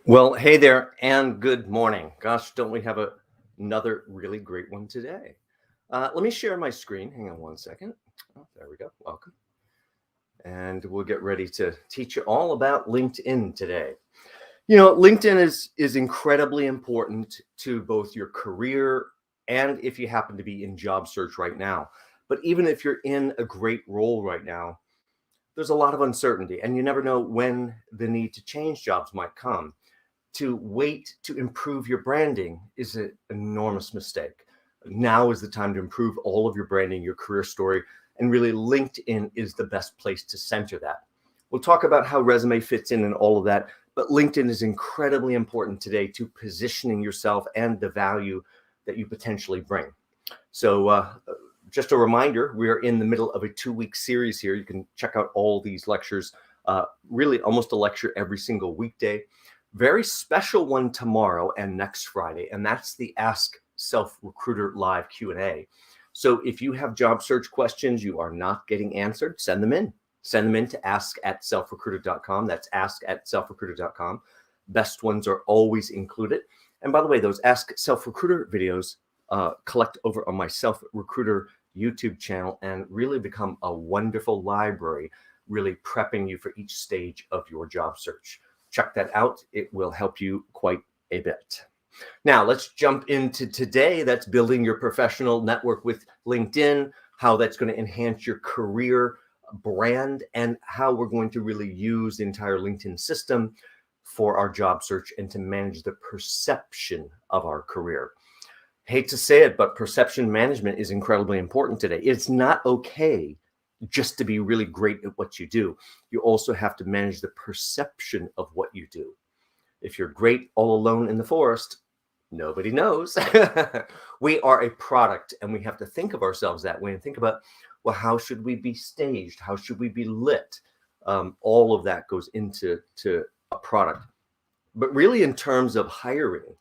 Well, hey there, and good morning. Gosh, don't we have another really great one today? Let me share my screen. Hang on one second. Oh, there we go. Welcome. And we'll get ready to teach you all about LinkedIn today. You know, LinkedIn is incredibly important to both your career and if you happen to be in job search right now. But even if you're in a great role right now, there's a lot of uncertainty, and you never know when the need to change jobs might come. To wait to improve your branding is an enormous mistake. Now is the time to improve all of your branding, your career story, and really LinkedIn is the best place to center that. We'll talk about how resume fits in and all of that, but LinkedIn is incredibly important today to positioning yourself and the value that you potentially bring. So just a reminder, we're in the middle of a 2-week series here. You can check out all these lectures, really almost a lecture every single weekday. Very special one tomorrow and next Friday, and that's the Ask Self Recruiter live Q&A. So if you have job search questions you are not getting answered, send them in. Send them in to ask@selfrecruiter.com. That's ask@selfrecruiter.com. Best ones are always included. And by the way, those Ask Self Recruiter videos collect over on my Self Recruiter YouTube channel and really become a wonderful library, really prepping you for each stage of your job search. Check that out. It will help you quite a bit. Now, let's jump into today. That's building your professional network with LinkedIn, how that's going to enhance your career brand, and how we're going to really use the entire LinkedIn system for our job search and to manage the perception of our career. Hate to say it, but perception management is incredibly important today. It's not okay just to be really great at what you do. You also have to manage the perception of what you do. If you're great all alone in the forest, nobody knows. We are a product, and we have to think of ourselves that way and think about, well, how should we be staged? How should we be lit? All of that goes into a product. But really, in terms of hiring,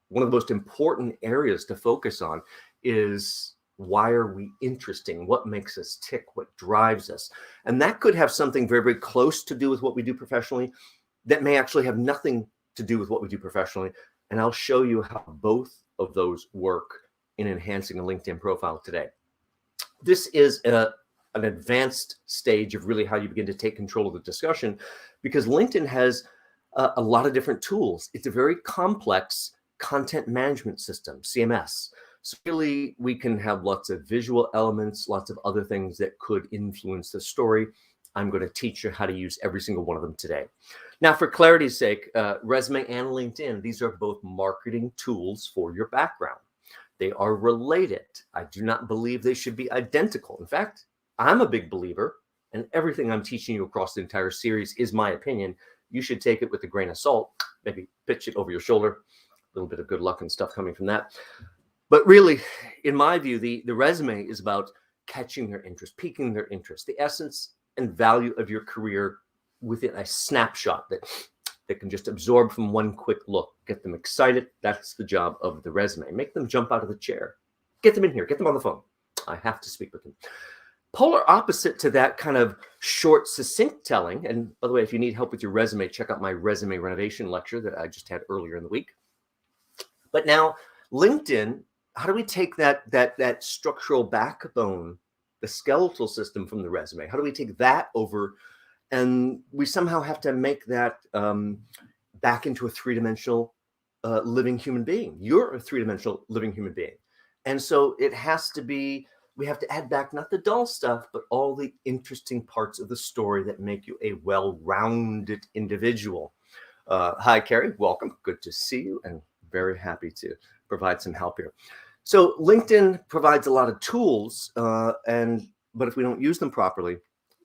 one of the most important areas to focus on is, why are we interesting? What makes us tick? What drives us? And that could have something very, very close to do with what we do professionally that may actually have nothing to do with what we do professionally. And I'll show you how both of those work in enhancing a LinkedIn profile today. This is an advanced stage of really how you begin to take control of the discussion, because LinkedIn has a lot of different tools. It's a very complex content management system, CMS. So really, we can have lots of visual elements, lots of other things that could influence the story. I'm going to teach you how to use every single one of them today. Now, for clarity's sake, resume and LinkedIn, these are both marketing tools for your background. They are related. I do not believe they should be identical. In fact, I'm a big believer, and everything I'm teaching you across the entire series is my opinion. You should take it with a grain of salt, maybe pitch it over your shoulder, a little bit of good luck and stuff coming from that. But really, in my view, the resume is about catching their interest, piquing their interest, the essence and value of your career within a snapshot that can just absorb from one quick look, get them excited. That's the job of the resume. Make them jump out of the chair. Get them in here. Get them on the phone. I have to speak with them. Polar opposite to that kind of short, succinct telling. And by the way, if you need help with your resume, check out my resume renovation lecture that I just had earlier in the week. But now, LinkedIn, how do we take that structural backbone, the skeletal system from the resume? How do we take that over, and we somehow have to make that back into a three-dimensional living human being? You're a three-dimensional living human being. And so it has to be, we have to add back not the dull stuff, but all the interesting parts of the story that make you a well-rounded individual. Hi, Carrie. Welcome. Good to see you, and very happy to provide some help here. So LinkedIn provides a lot of tools, but if we don't use them properly,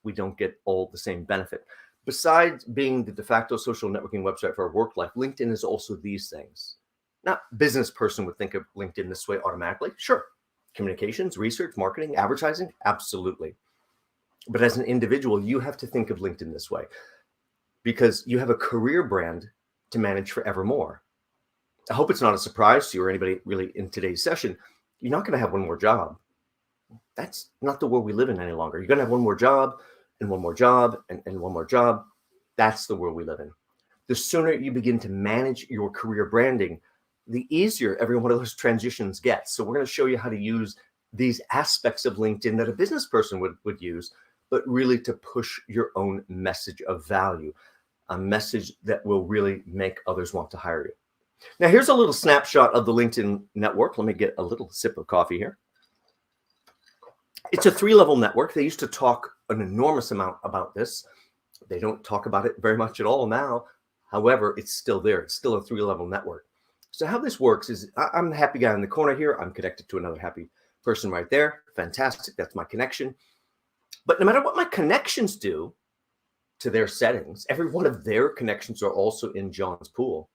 we don't get all the same benefit. Besides being the de facto social networking website for our work life, LinkedIn is also these things. Not business person would think of LinkedIn this way automatically. Sure. Communications, research, marketing, advertising, absolutely. But as an individual, you have to think of LinkedIn this way, because you have a career brand to manage forevermore. I hope it's not a surprise to you or anybody really in today's session. You're not going to have one more job. That's not the world we live in any longer. You're going to have one more job and one more job and one more job. That's the world we live in. the sooner you begin to manage your career branding, the easier every one of those transitions gets. So we're going to show you how to use these aspects of LinkedIn that a business person would use, but really to push your own message of value, a message that will really make others want to hire you. Now, here's a little snapshot of the LinkedIn network. Let me get a little sip of coffee here. It's a 3-level network. They used to talk an enormous amount about this. They don't talk about it very much at all now. However, it's still there. It's still a 3-level network. So how this works is I'm the happy guy in the corner here. I'm connected to another happy person right there. Fantastic. That's my connection. But no matter what my connections do to their settings, every one of their connections are also in John's pool.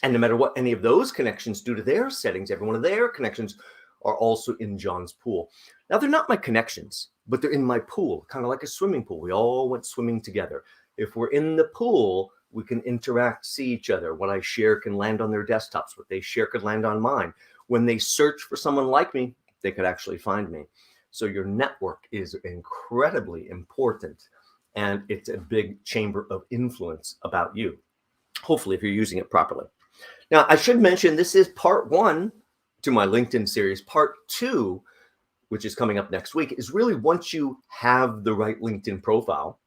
And no matter what any of those connections do to their settings, every one of their connections are also in John's pool. Now, they're not my connections, but they're in my pool, kind of like a swimming pool. We all went swimming together. If we're in the pool, we can interact, see each other. What I share can land on their desktops. What they share could land on mine. When they search for someone like me, they could actually find me. So your network is incredibly important, and it's a big chamber of influence about you, hopefully, if you're using it properly. Now, I should mention this is part 1 to my LinkedIn series. Part 2, which is coming up next week, is really once you have the right LinkedIn profile,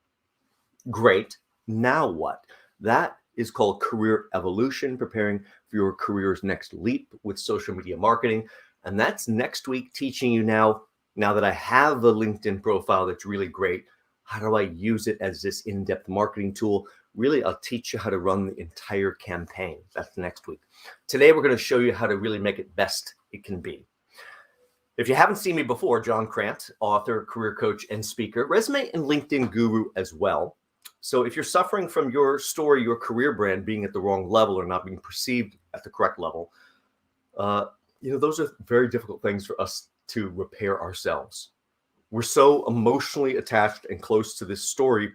great, now what? That is called career evolution, preparing for your career's next leap with social media marketing. And that's next week, teaching you now that I have a LinkedIn profile that's really great, how do I use it as this in-depth marketing tool? Really, I'll teach you how to run the entire campaign. That's next week. Today, we're going to show you how to really make it best it can be. If you haven't seen me before, John Crant, author, career coach, and speaker, resume and LinkedIn guru as well. So if you're suffering from your story, your career brand being at the wrong level or not being perceived at the correct level, those are very difficult things for us to repair ourselves. We're so emotionally attached and close to this story,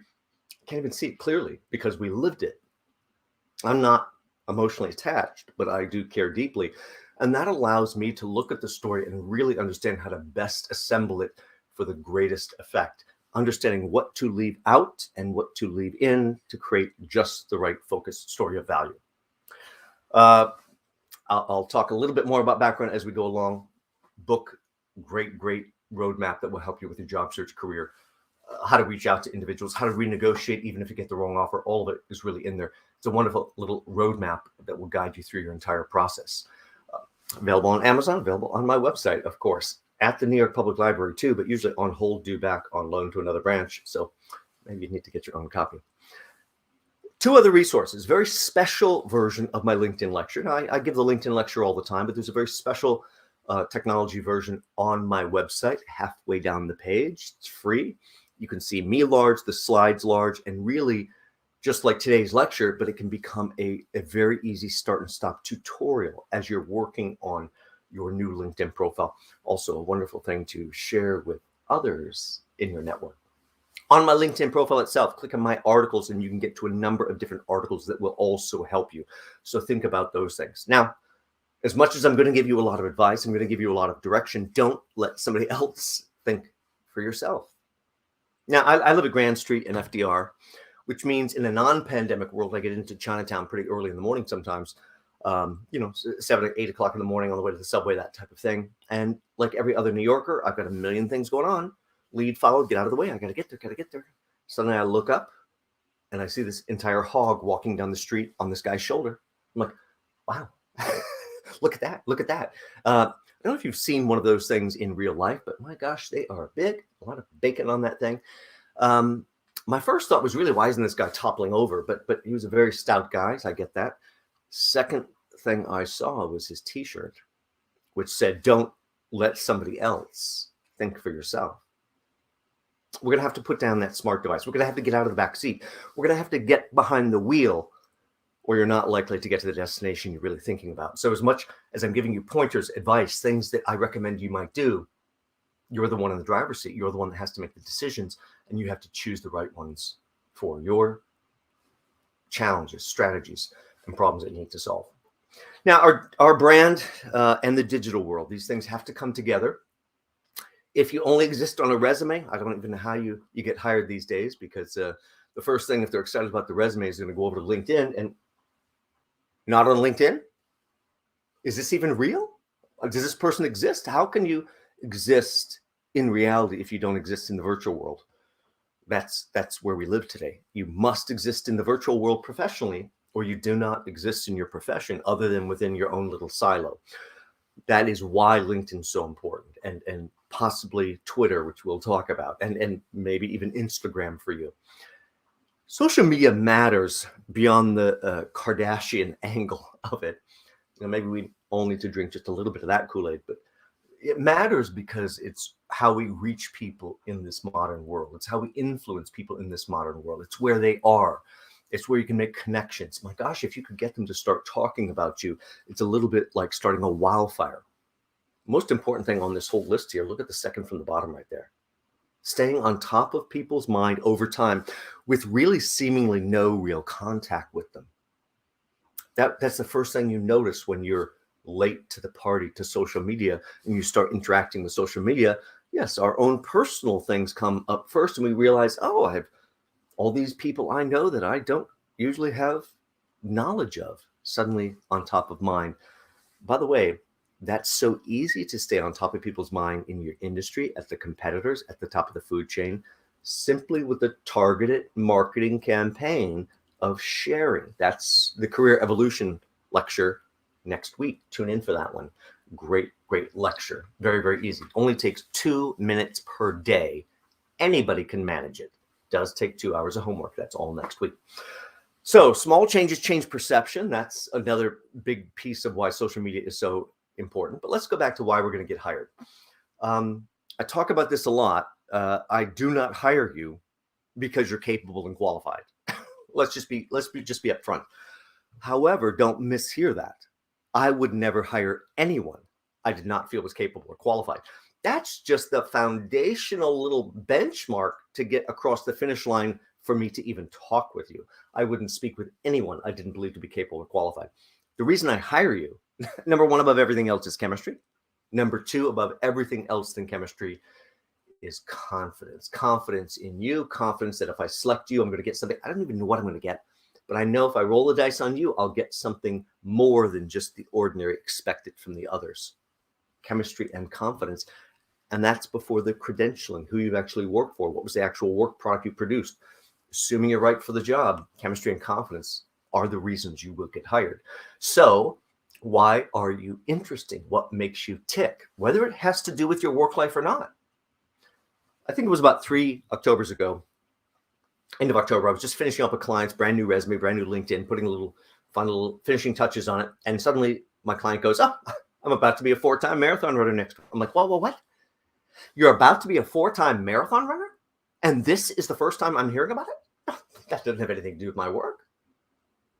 can't even see it clearly because we lived it. I'm not emotionally attached, but I do care deeply. And that allows me to look at the story and really understand how to best assemble it for the greatest effect, understanding what to leave out and what to leave in to create just the right focused story of value. I'll talk a little bit more about background as we go along. Book, great roadmap that will help you with your job search career. How to reach out to individuals, how to renegotiate even if you get the wrong offer. All of it is really in there. It's a wonderful little roadmap that will guide you through your entire process. Available on Amazon, available on my website, of course, at the New York Public Library too, but usually on hold, due back on loan to another branch. So maybe you need to get your own copy. 2 other resources, very special version of my LinkedIn lecture. Now, I give the LinkedIn lecture all the time, but there's a very special technology version on my website, halfway down the page. It's free. You can see me large, the slides large, and really just like today's lecture, but it can become a very easy start and stop tutorial as you're working on your new LinkedIn profile. Also a wonderful thing to share with others in your network. On my LinkedIn profile itself, click on my articles and you can get to a number of different articles that will also help you. So think about those things. Now, as much as I'm going to give you a lot of advice, I'm going to give you a lot of direction. Don't let somebody else think for yourself. Now, I live at Grand Street in FDR, which means in a non-pandemic world, I get into Chinatown pretty early in the morning sometimes, 7 or 8 o'clock in the morning on the way to the subway, that type of thing. And like every other New Yorker, I've got a million things going on. Lead followed, get out of the way. I got to get there. Suddenly I look up and I see this entire hog walking down the street on this guy's shoulder. I'm like, wow, look at that. I don't know if you've seen one of those things in real life, but my gosh, they are big. A lot of bacon on that thing. My first thought was really, why isn't this guy toppling over? But he was a very stout guy, so I get that. Second thing I saw was his T-shirt, which said, "Don't let somebody else think for yourself." We're going to have to put down that smart device. We're going to have to get out of the back seat. We're going to have to get behind the wheel, or you're not likely to get to the destination you're really thinking about. So as much as I'm giving you pointers, advice, things that I recommend you might do, you're the one in the driver's seat. You're the one that has to make the decisions, and you have to choose the right ones for your challenges, strategies, and problems that you need to solve. Now, our brand and the digital world, these things have to come together. If you only exist on a resume, I don't even know how you get hired these days, because the first thing, if they're excited about the resume, is going to go over to LinkedIn. And not on LinkedIn? Is this even real? Does this person exist? How can you exist in reality if you don't exist in the virtual world? That's where we live today. You must exist in the virtual world professionally, or you do not exist in your profession other than within your own little silo. That is why LinkedIn is so important, and possibly Twitter, which we'll talk about, and maybe even Instagram for you. Social media matters beyond the Kardashian angle of it. Maybe we all need to drink just a little bit of that Kool-Aid, but it matters because it's how we reach people in this modern world. It's how we influence people in this modern world. It's where they are. It's where you can make connections. My gosh, if you could get them to start talking about you, it's a little bit like starting a wildfire. Most important thing on this whole list here, look at the second from the bottom right there. Staying on top of people's mind over time with really seemingly no real contact with them. That's the first thing you notice when you're late to the party to social media and you start interacting with social media. Yes, our own personal things come up first, and we realize, oh, I have all these people I know that I don't usually have knowledge of suddenly on top of mind. By the way, that's so easy to stay on top of people's mind in your industry, at the competitors, at the top of the food chain, simply with a targeted marketing campaign of sharing. That's the Career Evolution lecture next week. Tune in for that one. Great lecture. Very, very easy. Only takes 2 minutes per day. Anybody can manage it. Does take 2 hours of homework. That's all next week. So small changes change perception. That's another big piece of why social media is so important. But let's go back to why we're going to get hired. I talk about this a lot. I do not hire you because you're capable and qualified. Let's just be upfront. However, don't mishear that. I would never hire anyone I did not feel was capable or qualified. That's just the foundational little benchmark to get across the finish line for me to even talk with you. I wouldn't speak with anyone I didn't believe to be capable or qualified. The reason I hire you, number one, above everything else, is chemistry. Number two, above everything else than chemistry, is confidence. Confidence in you, confidence that if I select you, I'm going to get something. I don't even know what I'm going to get, but I know if I roll the dice on you, I'll get something more than just the ordinary expected from the others. Chemistry and confidence. And that's before the credentialing, who you've actually worked for, what was the actual work product you produced. Assuming you're right for the job, chemistry and confidence are the reasons you will get hired. So why are you interesting? What makes you tick? Whether it has to do with your work life or not. I think it was about 3 Octobers ago, end of October, I was just finishing up a client's brand new resume, brand new LinkedIn, putting a little finishing touches on it. And suddenly my client goes, oh, I'm about to be a 4-time marathon runner next week. I'm like, well, what? You're about to be a 4-time marathon runner? And this is the first time I'm hearing about it? That doesn't have anything to do with my work.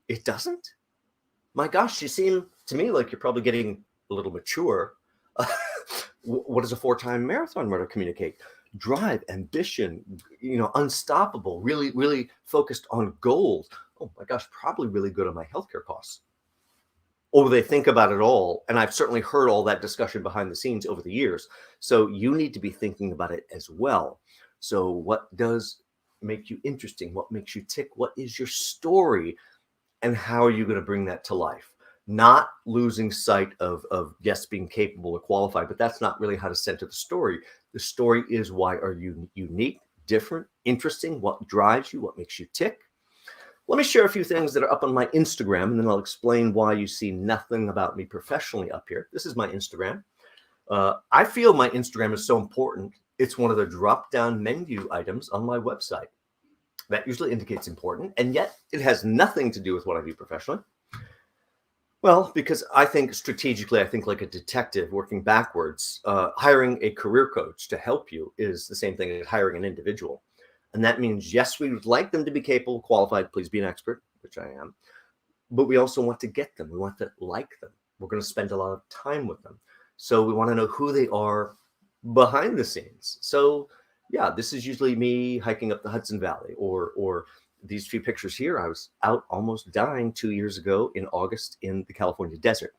It doesn't? My gosh, you seem to me like you're probably getting a little mature. What does a 4-time marathon runner communicate? Drive, ambition, unstoppable, really, really focused on goals. Oh my gosh, probably really good on my healthcare costs. Or they think about it all. And I've certainly heard all that discussion behind the scenes over the years. So you need to be thinking about it as well. So what does make you interesting? What makes you tick? What is your story? And how are you going to bring that to life? Not losing sight of yes, being capable or qualified, but that's not really how to center the story. The story is, why are you unique, different, interesting? What drives you? What makes you tick? Let me share a few things that are up on my Instagram, and then I'll explain why you see nothing about me professionally up here. This is my Instagram. I feel my Instagram is so important. It's one of the drop-down menu items on my website. That usually indicates important, and yet it has nothing to do with what I do professionally. Well, because I think strategically, I think like a detective working backwards. Hiring a career coach to help you is the same thing as hiring an individual. And that means, yes, we would like them to be capable, qualified, please be an expert, which I am. But we also want to get them. We want to like them. We're going to spend a lot of time with them. So we want to know who they are behind the scenes. So yeah, this is usually me hiking up the Hudson Valley, or these few pictures here. I was out almost dying 2 years ago in August in the California desert.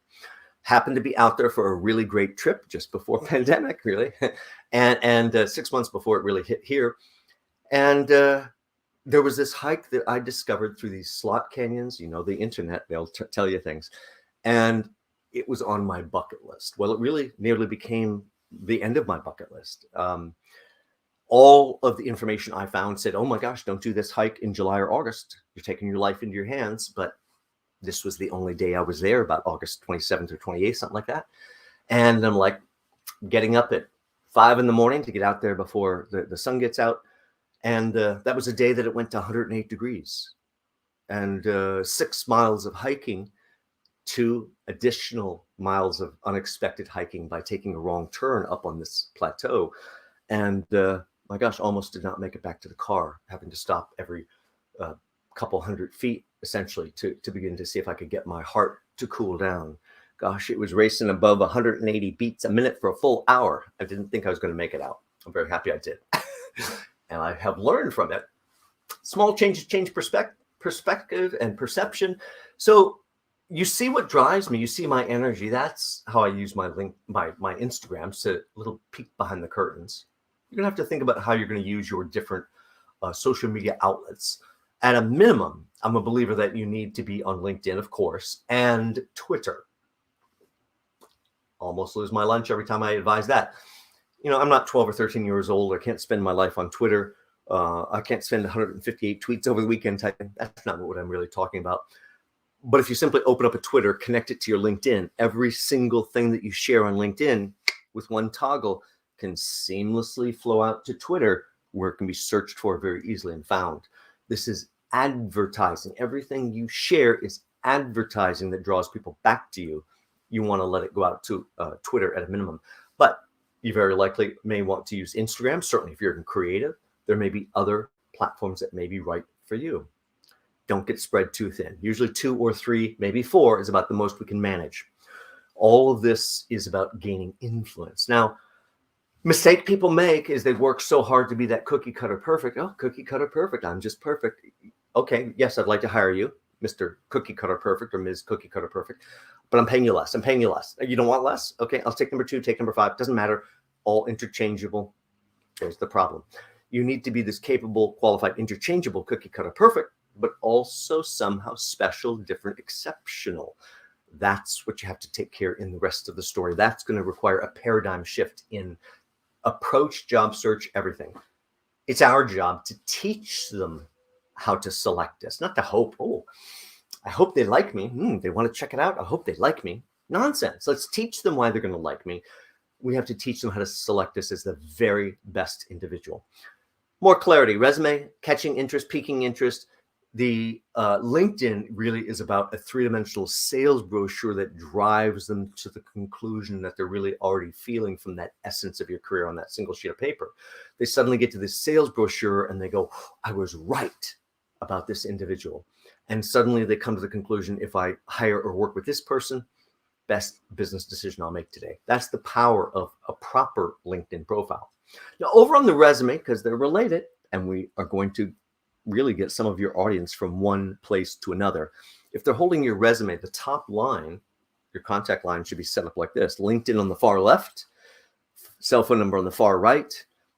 Happened to be out there for a really great trip just before pandemic, really, and 6 months before it really hit here. And there was this hike that I discovered through these slot canyons, the internet, they'll tell you things. And it was on my bucket list. Well, it really nearly became the end of my bucket list. All of the information I found said, oh my gosh, don't do this hike in July or August. You're taking your life into your hands. But this was the only day I was there, about August 27th or 28th, something like that. And I'm like getting up at 5 a.m. to get out there before the sun gets out. And that was a day that it went to 108 degrees and 6 miles of hiking, 2 additional miles of unexpected hiking by taking a wrong turn up on this plateau. And my gosh, almost did not make it back to the car, having to stop every couple hundred feet, essentially, to begin to see if I could get my heart to cool down. Gosh, it was racing above 180 beats a minute for a full hour. I didn't think I was going to make it out. I'm very happy I did. And I have learned from it. Small changes change perspective and perception. So you see what drives me. You see my energy. That's how I use my Instagram, so a little peek behind the curtains. You're going to have to think about how you're going to use your different social media outlets. At a minimum, I'm a believer that you need to be on LinkedIn, of course, and Twitter. Almost lose my lunch every time I advise that. I'm not 12 or 13 years old. I can't spend my life on Twitter. I can't spend 158 tweets over the weekend typing. That's not what I'm really talking about. But if you simply open up a Twitter, connect it to your LinkedIn, every single thing that you share on LinkedIn with one toggle can seamlessly flow out to Twitter, where it can be searched for very easily and found. This is advertising. Everything you share is advertising that draws people back to you. You want to let it go out to Twitter at a minimum. But you very likely may want to use Instagram. Certainly, if you're in creative, there may be other platforms that may be right for you. Don't get spread too thin. Usually 2 or 3, maybe 4 is about the most we can manage. All of this is about gaining influence. Now, mistake people make is they work so hard to be that cookie cutter perfect. Oh, cookie cutter perfect. I'm just perfect. Okay, yes, I'd like to hire you, Mr. Cookie Cutter Perfect or Ms. Cookie Cutter Perfect, but I'm paying you less. You don't want less? Okay, I'll take number 2, take number 5. Doesn't matter. All interchangeable. There's the problem. You need to be this capable, qualified, interchangeable cookie cutter perfect, but also somehow special, different, exceptional. That's what you have to take care in the rest of the story. That's going to require a paradigm shift in approach, job search, everything. It's our job to teach them how to select us, not to hope, oh, I hope they like me. They want to check it out. I hope they like me. Nonsense. Let's teach them why they're going to like me. We have to teach them how to select us as the very best individual. More clarity, resume, catching interest, piquing interest. The LinkedIn really is about a 3-dimensional sales brochure that drives them to the conclusion that they're really already feeling from that essence of your career on that single sheet of paper. They suddenly get to this sales brochure and they go, I was right about this individual. And suddenly they come to the conclusion, if I hire or work with this person, best business decision I'll make today. That's the power of a proper LinkedIn profile. Now, over on the resume, because they're related, and we are going to really get some of your audience from one place to another. If they're holding your resume, the top line, your contact line should be set up like this. LinkedIn on the far left, cell phone number on the far right.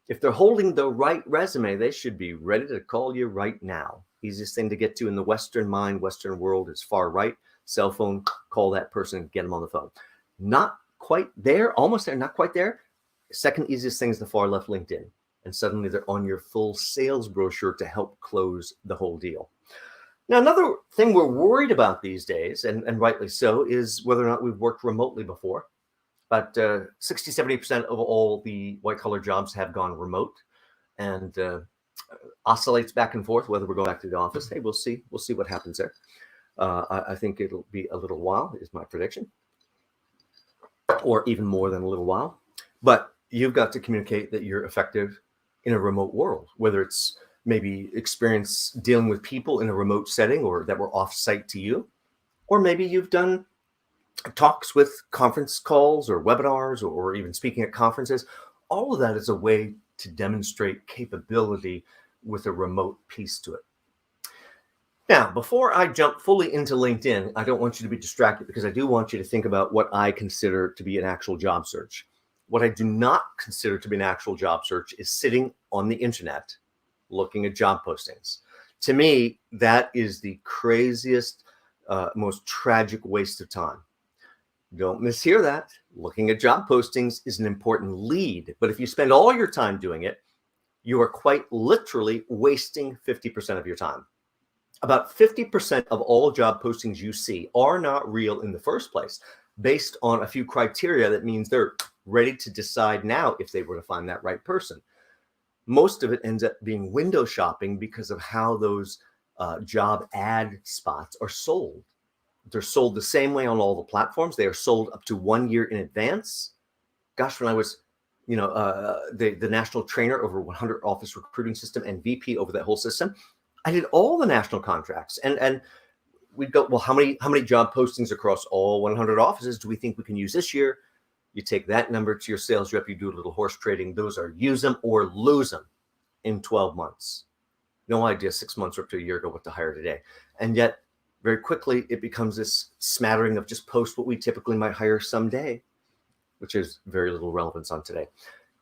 If they're holding the right resume, they should be ready to call you right now. Easiest thing to get to in the Western mind, Western world is far right. Cell phone, call that person, get them on the phone. Not quite there, almost there, not quite there. Second easiest thing is the far left, LinkedIn. And suddenly they're on your full sales brochure to help close the whole deal. Now, another thing we're worried about these days, and rightly so, is whether or not we've worked remotely before. But 60-70% of all the white-collar jobs have gone remote, and oscillates back and forth whether we're going back to the office. Hey, we'll see. We'll see what happens there. I think it'll be a little while, is my prediction, or even more than a little while. But you've got to communicate that you're effective in a remote world, whether it's maybe experience dealing with people in a remote setting or that were off-site to you, or maybe you've done talks with conference calls or webinars or even speaking at conferences. All of that is a way to demonstrate capability with a remote piece to it. Now, before I jump fully into LinkedIn, I don't want you to be distracted because I do want you to think about what I consider to be an actual job search. What I do not consider to be an actual job search is sitting on the internet looking at job postings. To me, that is the craziest, most tragic waste of time. Don't mishear that. Looking at job postings is an important lead, but if you spend all your time doing it, you are quite literally wasting 50% of your time. About 50% of all job postings you see are not real in the first place, based on a few criteria that means they're ready to decide now if they were to find that right person. Most of it ends up being window shopping because of how those job ad spots are sold. They're sold the same way on all the platforms. They are sold up to 1 year in advance. Gosh, when I was, the national trainer over 100 office recruiting system and VP over that whole system, I did all the national contracts, and we'd go, well, how many job postings across all 100 offices do we think we can use this year? You take that number to your sales rep, you do a little horse trading. Those are use them or lose them in 12 months. No idea 6 months or up to a year ago what to hire today. And yet very quickly it becomes this smattering of just post what we typically might hire someday, which is very little relevance on today.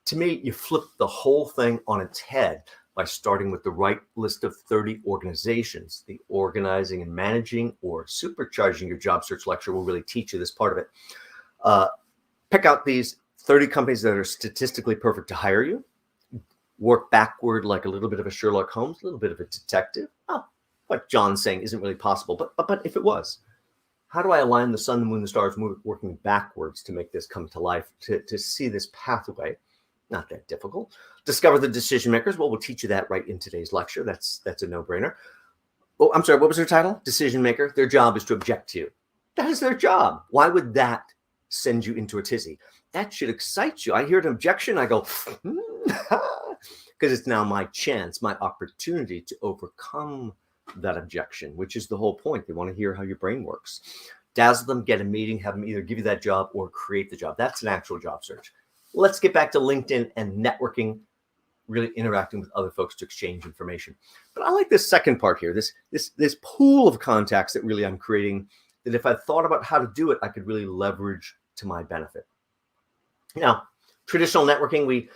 To me, you flip the whole thing on its head by starting with the right list of 30 organizations. The organizing and managing or supercharging your job search lecture will really teach you this part of it. Pick out these 30 companies that are statistically perfect to hire you. Work backward like a little bit of a Sherlock Holmes, a little bit of a detective. Oh, what John's saying isn't really possible, but if it was, how do I align the sun, the moon, the stars, working backwards to make this come to life, to see this pathway? Not that difficult. Discover the decision makers. Well, we'll teach you that right in today's lecture. That's a no-brainer. Oh, I'm sorry, what was their title? Decision maker. Their job is to object to you. That is their job. Why would that send you into a tizzy? That should excite you. I hear an objection, I go, because it's now my chance, my opportunity to overcome that objection, which is the whole point. They want to hear how your brain works. Dazzle them, get a meeting, have them either give you that job or create the job. That's an actual job search. Let's get back to LinkedIn and networking, really interacting with other folks to exchange information. But I like this second part here, this pool of contacts that really I'm creating, that if I thought about how to do it, I could really leverage to my benefit. Now, traditional networking,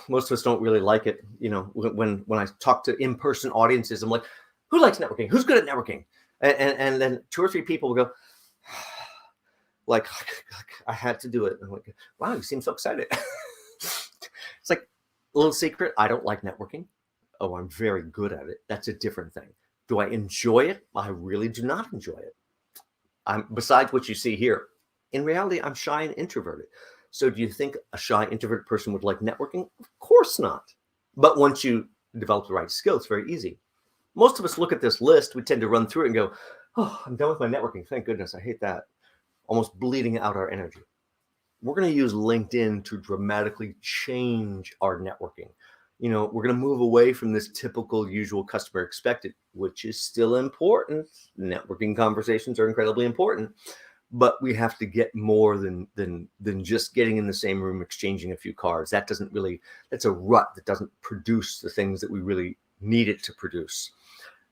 most of us don't really like it. When I talk to in-person audiences, I'm like, who likes networking? Who's good at networking? And then 2 or 3 people will go, like I had to do it. I'm like, wow, you seem so excited. It's like a little secret. I don't like networking. Oh, I'm very good at it. That's a different thing. Do I enjoy it? I really do not enjoy it. Besides what you see here, in reality, I'm shy and introverted. So do you think a shy introverted person would like networking? Of course not. But once you develop the right skill, it's very easy. Most of us look at this list, we tend to run through it and go, oh, I'm done with my networking. Thank goodness. I hate that. Almost bleeding out our energy. We're going to use LinkedIn to dramatically change our networking. We're going to move away from this typical, usual customer expected, which is still important. Networking conversations are incredibly important, but we have to get more than just getting in the same room, exchanging a few cards. That's a rut that doesn't produce the things that we really need it to produce.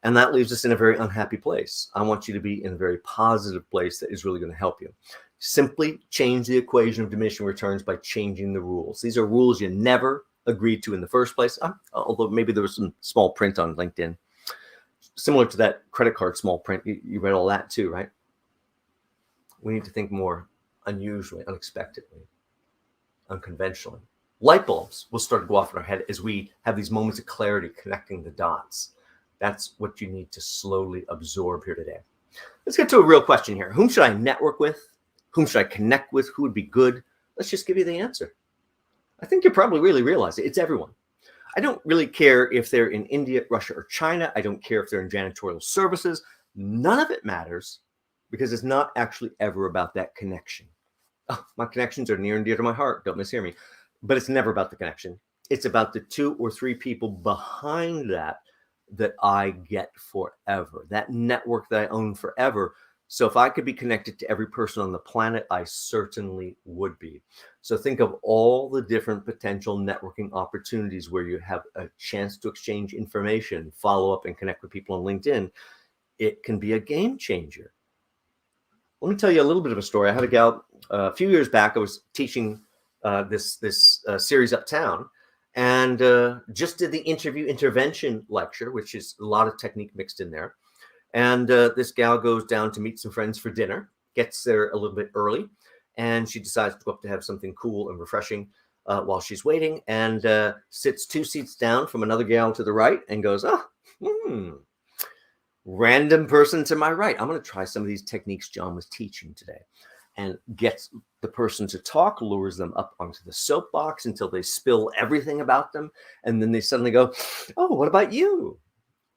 And that leaves us in a very unhappy place. I want you to be in a very positive place that is really going to help you. Simply change the equation of diminishing returns by changing the rules. These are rules you never agreed to in the first place, although maybe there was some small print on LinkedIn. Similar to that credit card small print, you read all that too, right? We need to think more unusually, unexpectedly, unconventionally. Light bulbs will start to go off in our head as we have these moments of clarity connecting the dots. That's what you need to slowly absorb here today. Let's get to a real question here. Whom should I network with? Whom should I connect with? Who would be good? Let's just give you the answer. I think you probably really realize it. It's everyone. I don't really care if they're in India, Russia, or China. I don't care if they're in janitorial services. None of it matters because it's not actually ever about that connection. Oh, my connections are near and dear to my heart. Don't mishear me. But it's never about the connection. It's about the 2 or 3 people behind that I get forever, that network that I own forever. So if I could be connected to every person on the planet, I certainly would be. So think of all the different potential networking opportunities where you have a chance to exchange information, follow up, and connect with people on LinkedIn. It can be a game changer. Let me tell you a little bit of a story. I had a gal a few years back. I was teaching this series uptown, and just did the interview intervention lecture, which is a lot of technique mixed in there. And this gal goes down to meet some friends for dinner, gets there a little bit early, and she decides to go up to have something cool and refreshing while she's waiting, and sits 2 seats down from another gal to the right and goes, random person to my right. I'm going to try some of these techniques John was teaching today. And gets the person to talk, lures them up onto the soapbox until they spill everything about them. And then they suddenly go, oh, what about you?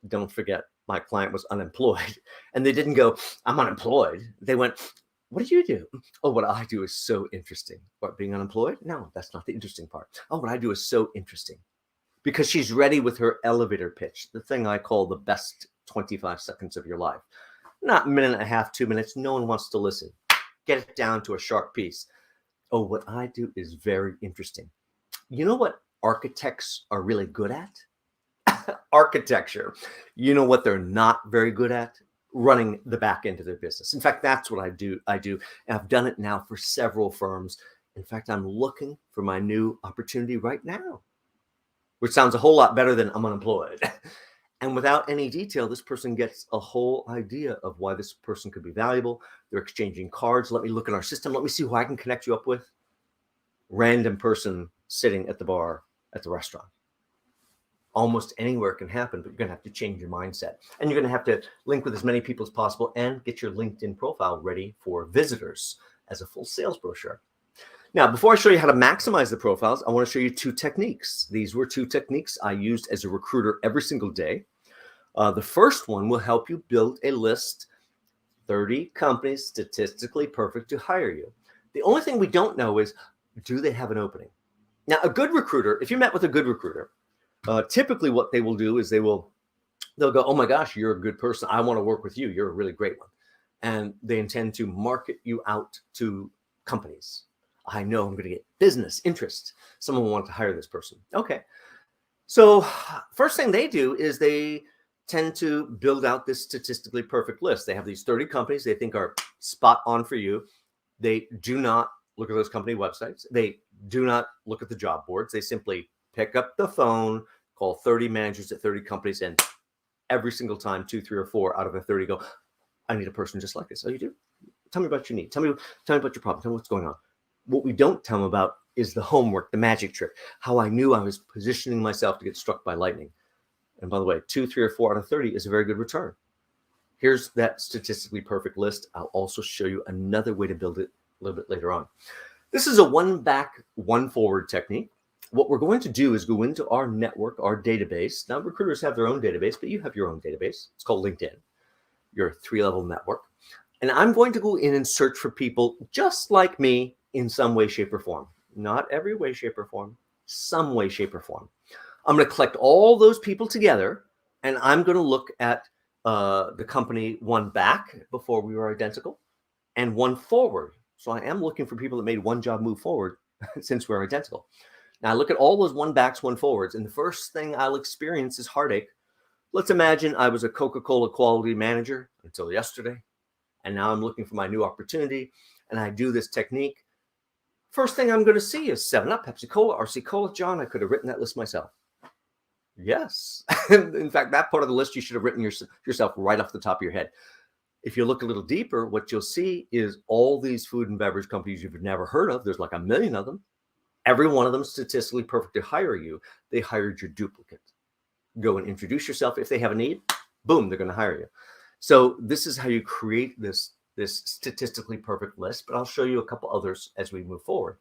Don't forget, my client was unemployed. And they didn't go, I'm unemployed. They went, what do you do? Oh, what I do is so interesting. What, being unemployed? No, that's not the interesting part. Oh, what I do is so interesting. Because she's ready with her elevator pitch, the thing I call the best 25 seconds of your life. Not a minute and a half, 2 minutes. No one wants to listen. Get it down to a sharp piece. Oh, what I do is very interesting. You know what architects are really good at? Architecture. You know what they're not very good at? Running the back end of their business. In fact, that's what I do. And I've done it now for several firms. In fact, I'm looking for my new opportunity right now, which sounds a whole lot better than I'm unemployed. And without any detail, this person gets a whole idea of why this person could be valuable. They're exchanging cards. Let me look at our system. Let me see who I can connect you up with. Random person sitting at the bar at the restaurant. Almost anywhere can happen, but you're going to have to change your mindset. And you're going to have to link with as many people as possible and get your LinkedIn profile ready for visitors as a full sales brochure. Now, before I show you how to maximize the profiles, I want to show you 2 techniques. These were 2 techniques I used as a recruiter every single day. The first one will help you build a list, 30 companies statistically perfect to hire you. The only thing we don't know is, do they have an opening? Now, a good recruiter, if you met with a good recruiter, typically what they will do is they'll go, oh my gosh, you're a good person. I want to work with you. You're a really great one. And they intend to market you out to companies. I know I'm going to get business interest. Someone will want to hire this person. Okay. So first thing they do is they tend to build out this statistically perfect list. They have these 30 companies they think are spot on for you. They do not look at those company websites. They do not look at the job boards. They simply pick up the phone, call 30 managers at 30 companies, and every single time, 2, 3, or 4 out of the 30 go, I need a person just like this. Oh, you do? Tell me about your need. Tell me about your problem. Tell me what's going on. What we don't tell them about is the homework, the magic trick, how I knew I was positioning myself to get struck by lightning. And by the way, 2, 3, or 4 out of 30 is a very good return. Here's that statistically perfect list. I'll also show you another way to build it a little bit later on. This is a 1 back, 1 forward technique. What we're going to do is go into our network, our database. Now, recruiters have their own database, but you have your own database. It's called LinkedIn, your 3-level network. And I'm going to go in and search for people just like me in some way, shape, or form. Not every way, shape, or form, some way, shape, or form. I'm going to collect all those people together, and I'm going to look at the company 1 back before we were identical and 1 forward. So I am looking for people that made 1 job move forward since we're identical. Now I look at all those 1 backs, 1 forwards, and the first thing I'll experience is heartache. Let's imagine I was a Coca-Cola quality manager until yesterday, and now I'm looking for my new opportunity, and I do this technique. First thing I'm going to see is 7-Up, Pepsi Cola, RC Cola. John, I could have written that list myself. Yes. In fact, that part of the list you should have written yourself right off the top of your head. If you look a little deeper, what you'll see is all these food and beverage companies you've never heard of. There's like a million of them. Every one of them statistically perfect to hire you. They hired your duplicate. Go and introduce yourself. If they have a need, boom, they're going to hire you. So this is how you create this statistically perfect list, but I'll show you a couple others as we move forward.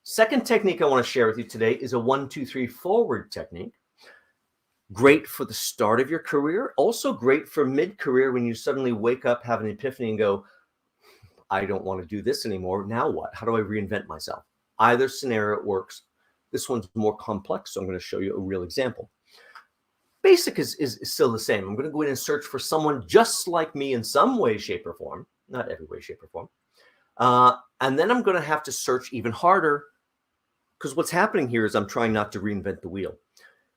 Second technique I want to share with you today is a 1, 2, 3 forward technique. Great for the start of your career. Also great for mid-career when you suddenly wake up, have an epiphany and go, I don't want to do this anymore. Now what? How do I reinvent myself? Either scenario works. This one's more complex, so I'm going to show you a real example. Basic is still the same. I'm going to go in and search for someone just like me in some way, shape, or form. Not every way, shape, or form. And then I'm going to have to search even harder, because what's happening here is I'm trying not to reinvent the wheel.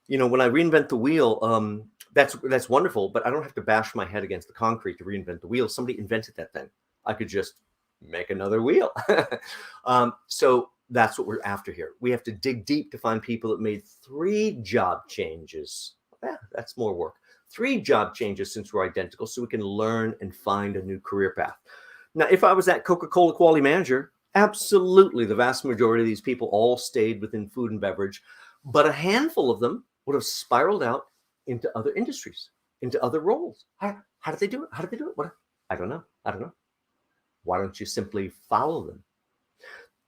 You know, when I reinvent the wheel, that's wonderful, but I don't have to bash my head against the concrete to reinvent the wheel. Somebody invented that thing. I could just make another wheel. So that's what we're after here. We have to dig deep to find people that made 3 job changes. Yeah, that's more work. 3 job changes since we're identical, so we can learn and find a new career path. Now, if I was that Coca-Cola quality manager, absolutely, the vast majority of these people all stayed within food and beverage, but a handful of them would have spiraled out into other industries, into other roles. How did they do it? How did they do it? What? I don't know. Why don't you simply follow them?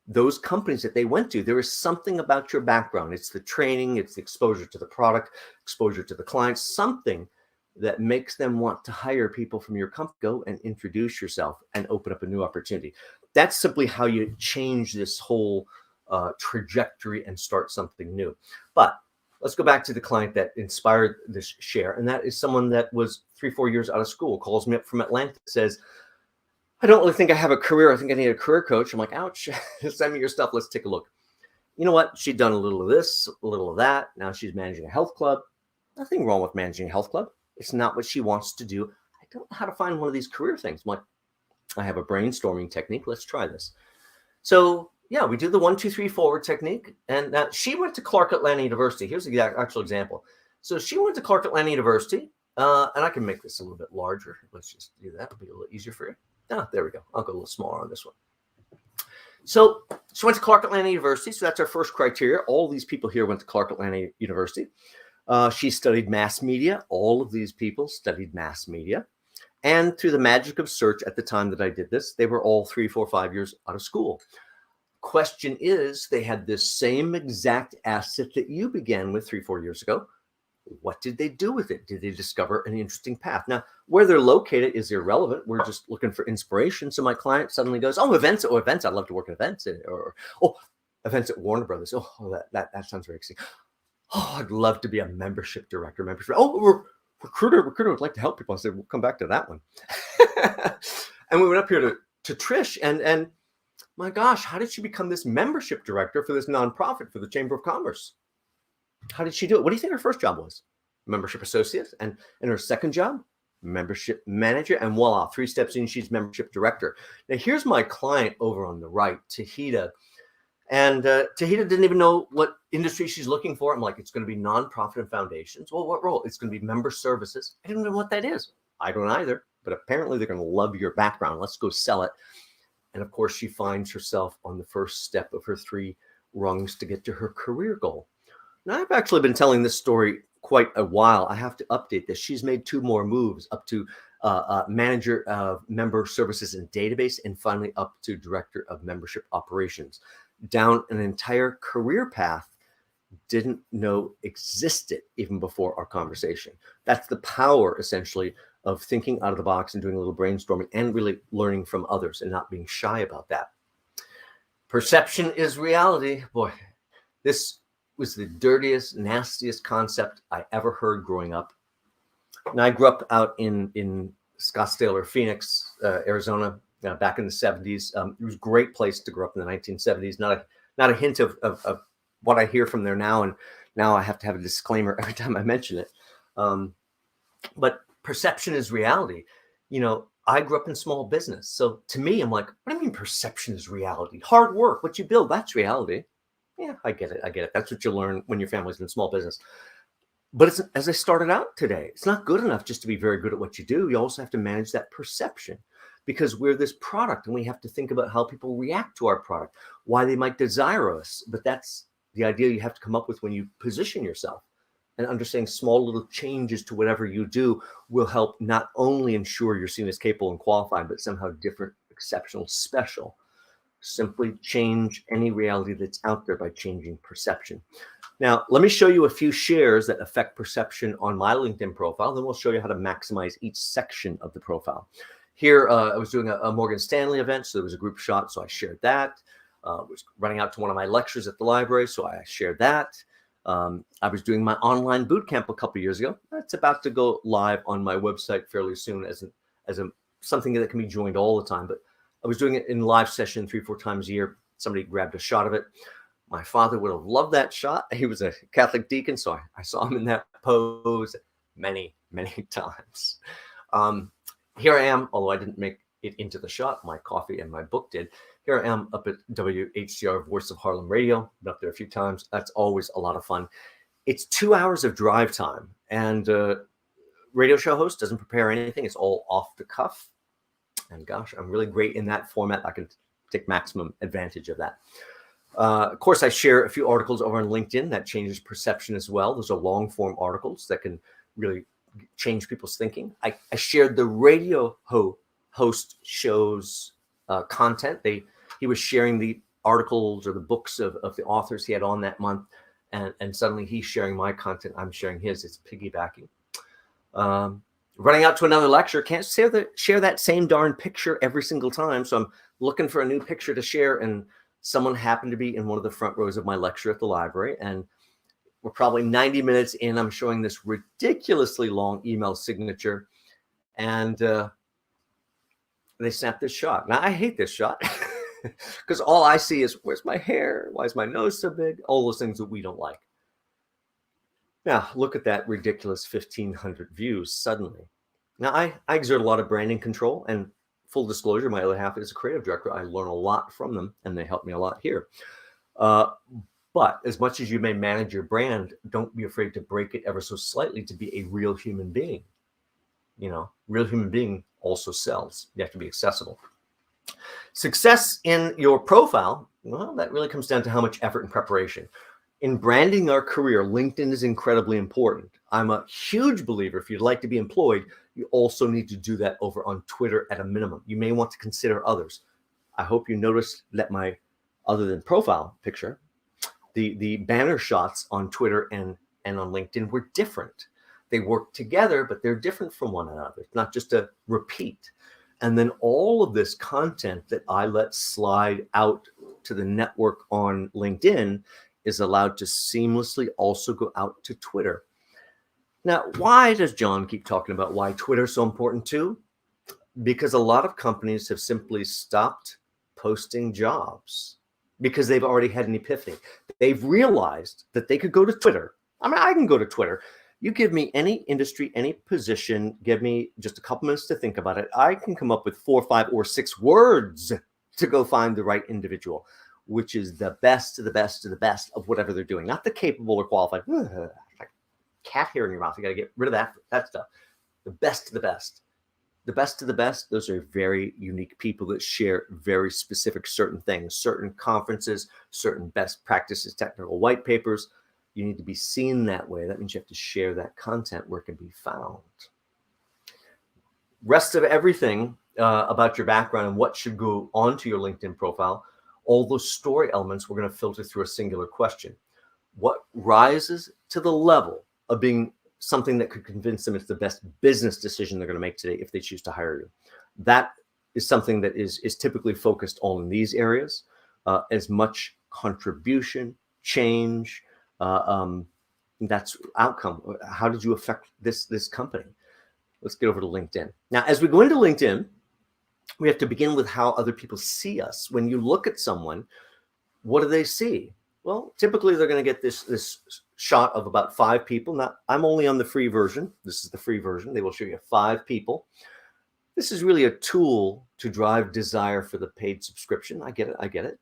Those companies that they went to, there is something about your background. It's the training, it's the exposure to the product, exposure to the clients, something that makes them want to hire people from your company. Go and introduce yourself and open up a new opportunity. That's simply how you change this whole trajectory and start something new. But let's go back to the client that inspired this share. And that is someone that was 3-4 years out of school, calls me up from Atlanta, says, I don't really think I have a career. I think I need a career coach. I'm like, ouch, send me your stuff. Let's take a look. You know what? She'd done a little of this, a little of that. Now she's managing a health club. Nothing wrong with managing a health club. It's not what she wants to do. I don't know how to find one of these career things. I'm like, I have a brainstorming technique. Let's try this. So yeah, we do the 1, 2, 3 forward technique. And she went to Clark Atlanta University. Here's the actual example. So she went to Clark Atlanta University, and I can make this a little bit larger. Let's just do that. It'll be a little easier for you. There we go. I'll go a little smaller on this one. So she went to Clark Atlanta University. So that's our first criteria. All these people here went to Clark Atlanta University. She studied mass media. All of these people studied mass media. And through the magic of search at the time that I did this, they were all 3, 4, 5 years out of school. Question is, they had this same exact asset that you began with 3, 4 years ago. What did they do with it? Did they discover an interesting path? Now, where they're located is irrelevant. We're just looking for inspiration. So my client suddenly goes, events. Oh, events. I'd love to work in events. Or events at Warner Brothers. That sounds very exciting. Oh, I'd love to be a membership director. Recruiter would like to help people. I said, we'll come back to that one. And we went up here to Trish, and my gosh, how did she become this membership director for this nonprofit for the Chamber of Commerce? How did she do it? What do you think her first job was? Membership associate. And her second job, membership manager. And voila, 3 steps in, she's membership director. Now, here's my client over on the right, Tahita. And Tahita didn't even know what industry she's looking for. I'm like, it's going to be nonprofit and foundations. Well, what role? It's going to be member services. I didn't know what that is. I don't either. But apparently they're going to love your background. Let's go sell it. And of course, she finds herself on the first step of her 3 rungs to get to her career goal. Now, I've actually been telling this story quite a while. I have to update this. She's made 2 more moves up to manager of member services and database, and finally up to director of membership operations. Down an entire career path didn't know existed even before our conversation. That's the power, essentially, of thinking out of the box and doing a little brainstorming and really learning from others and not being shy about that. Perception is reality. Boy, this was the dirtiest, nastiest concept I ever heard growing up. And I grew up out in Scottsdale or Phoenix, Arizona, back in the 70s. It was a great place to grow up in the 1970s. Not a hint of what I hear from there now. And now I have to have a disclaimer every time I mention it. But perception is reality. You know, I grew up in small business. So to me, I'm like, what do you mean perception is reality? Hard work, what you build, that's reality. Yeah, I get it. That's what you learn when your family's in small business. But it's, as I started out today, it's not good enough just to be very good at what you do. You also have to manage that perception, because we're this product and we have to think about how people react to our product, why they might desire us. But that's the idea you have to come up with when you position yourself. And understanding small little changes to whatever you do will help not only ensure you're seen as capable and qualified, but somehow different, exceptional, special. Simply change any reality that's out there by changing perception. Now, let me show you a few shares that affect perception on my LinkedIn profile. Then we'll show you how to maximize each section of the profile. Here, I was doing a Morgan Stanley event, so there was a group shot, so I shared that. I was running out to one of my lectures at the library, so I shared that. I was doing my online boot camp a couple of years ago. That's about to go live on my website fairly soon as something that can be joined all the time. But I was doing it in live session 3-4 times a year. Somebody grabbed a shot of it. My father would have loved that shot. He was a Catholic deacon, so I saw him in that pose many, many times. Here I am, although I didn't make it into the shot. My coffee and my book did. Here I am up at WHCR, Voice of Harlem Radio. Been up there a few times. That's always a lot of fun. It's 2 hours of drive time, and radio show host doesn't prepare anything. It's all off the cuff. And gosh, I'm really great in that format. I can take maximum advantage of that. Of course, I share a few articles over on LinkedIn that changes perception as well. Those are long form articles that can really change people's thinking. I shared the radio host show's content. He was sharing the articles or the books of the authors he had on that month. And suddenly he's sharing my content. I'm sharing his. It's piggybacking. Running out to another lecture. Can't share that same darn picture every single time. So I'm looking for a new picture to share. And someone happened to be in one of the front rows of my lecture at the library. And we're probably 90 minutes in. I'm showing this ridiculously long email signature. And they snapped this shot. Now, I hate this shot. Because all I see is, where's my hair? Why is my nose so big? All those things that we don't like. Now, look at that ridiculous 1,500 views suddenly. Now, I exert a lot of branding control, and full disclosure, my other half is a creative director. I learn a lot from them, and they help me a lot here. But as much as you may manage your brand, don't be afraid to break it ever so slightly to be a real human being. You know, real human being also sells. You have to be accessible. Success in your profile, well, that really comes down to how much effort and preparation. In branding our career, LinkedIn is incredibly important. I'm a huge believer, if you'd like to be employed, you also need to do that over on Twitter at a minimum. You may want to consider others. I hope you noticed that my, other than profile picture, the banner shots on Twitter and on LinkedIn were different. They work together, but they're different from one another. It's not just a repeat. And then all of this content that I let slide out to the network on LinkedIn is allowed to seamlessly also go out to Twitter. Now, why does John keep talking about why Twitter is so important too? Because a lot of companies have simply stopped posting jobs because they've already had an epiphany. They've realized that they could go to Twitter. I mean, I can go to Twitter. You give me any industry, any position, give me just a couple minutes to think about it. I can come up with 4, 5, or 6 words to go find the right individual, which is the best of the best of the best of whatever they're doing. Not the capable or qualified. Like cat hair in your mouth. You got to get rid of that stuff. The best of the best. The best of the best, those are very unique people that share very specific certain things, certain conferences, certain best practices, technical white papers. You need to be seen that way. That means you have to share that content where it can be found. Rest of everything about your background and what should go onto your LinkedIn profile, all those story elements, we're going to filter through a singular question. What rises to the level of being something that could convince them it's the best business decision they're going to make today if they choose to hire you? That is something that is typically focused all in these areas. As much contribution, change, that's outcome. How did you affect this company? Let's get over to LinkedIn. Now, as we go into LinkedIn, we have to begin with how other people see us. When you look at someone, what do they see? Well, typically they're going to get this shot of about 5 people. Now, I'm only on the free version. This is the free version. They will show you 5 people. This is really a tool to drive desire for the paid subscription. I get it.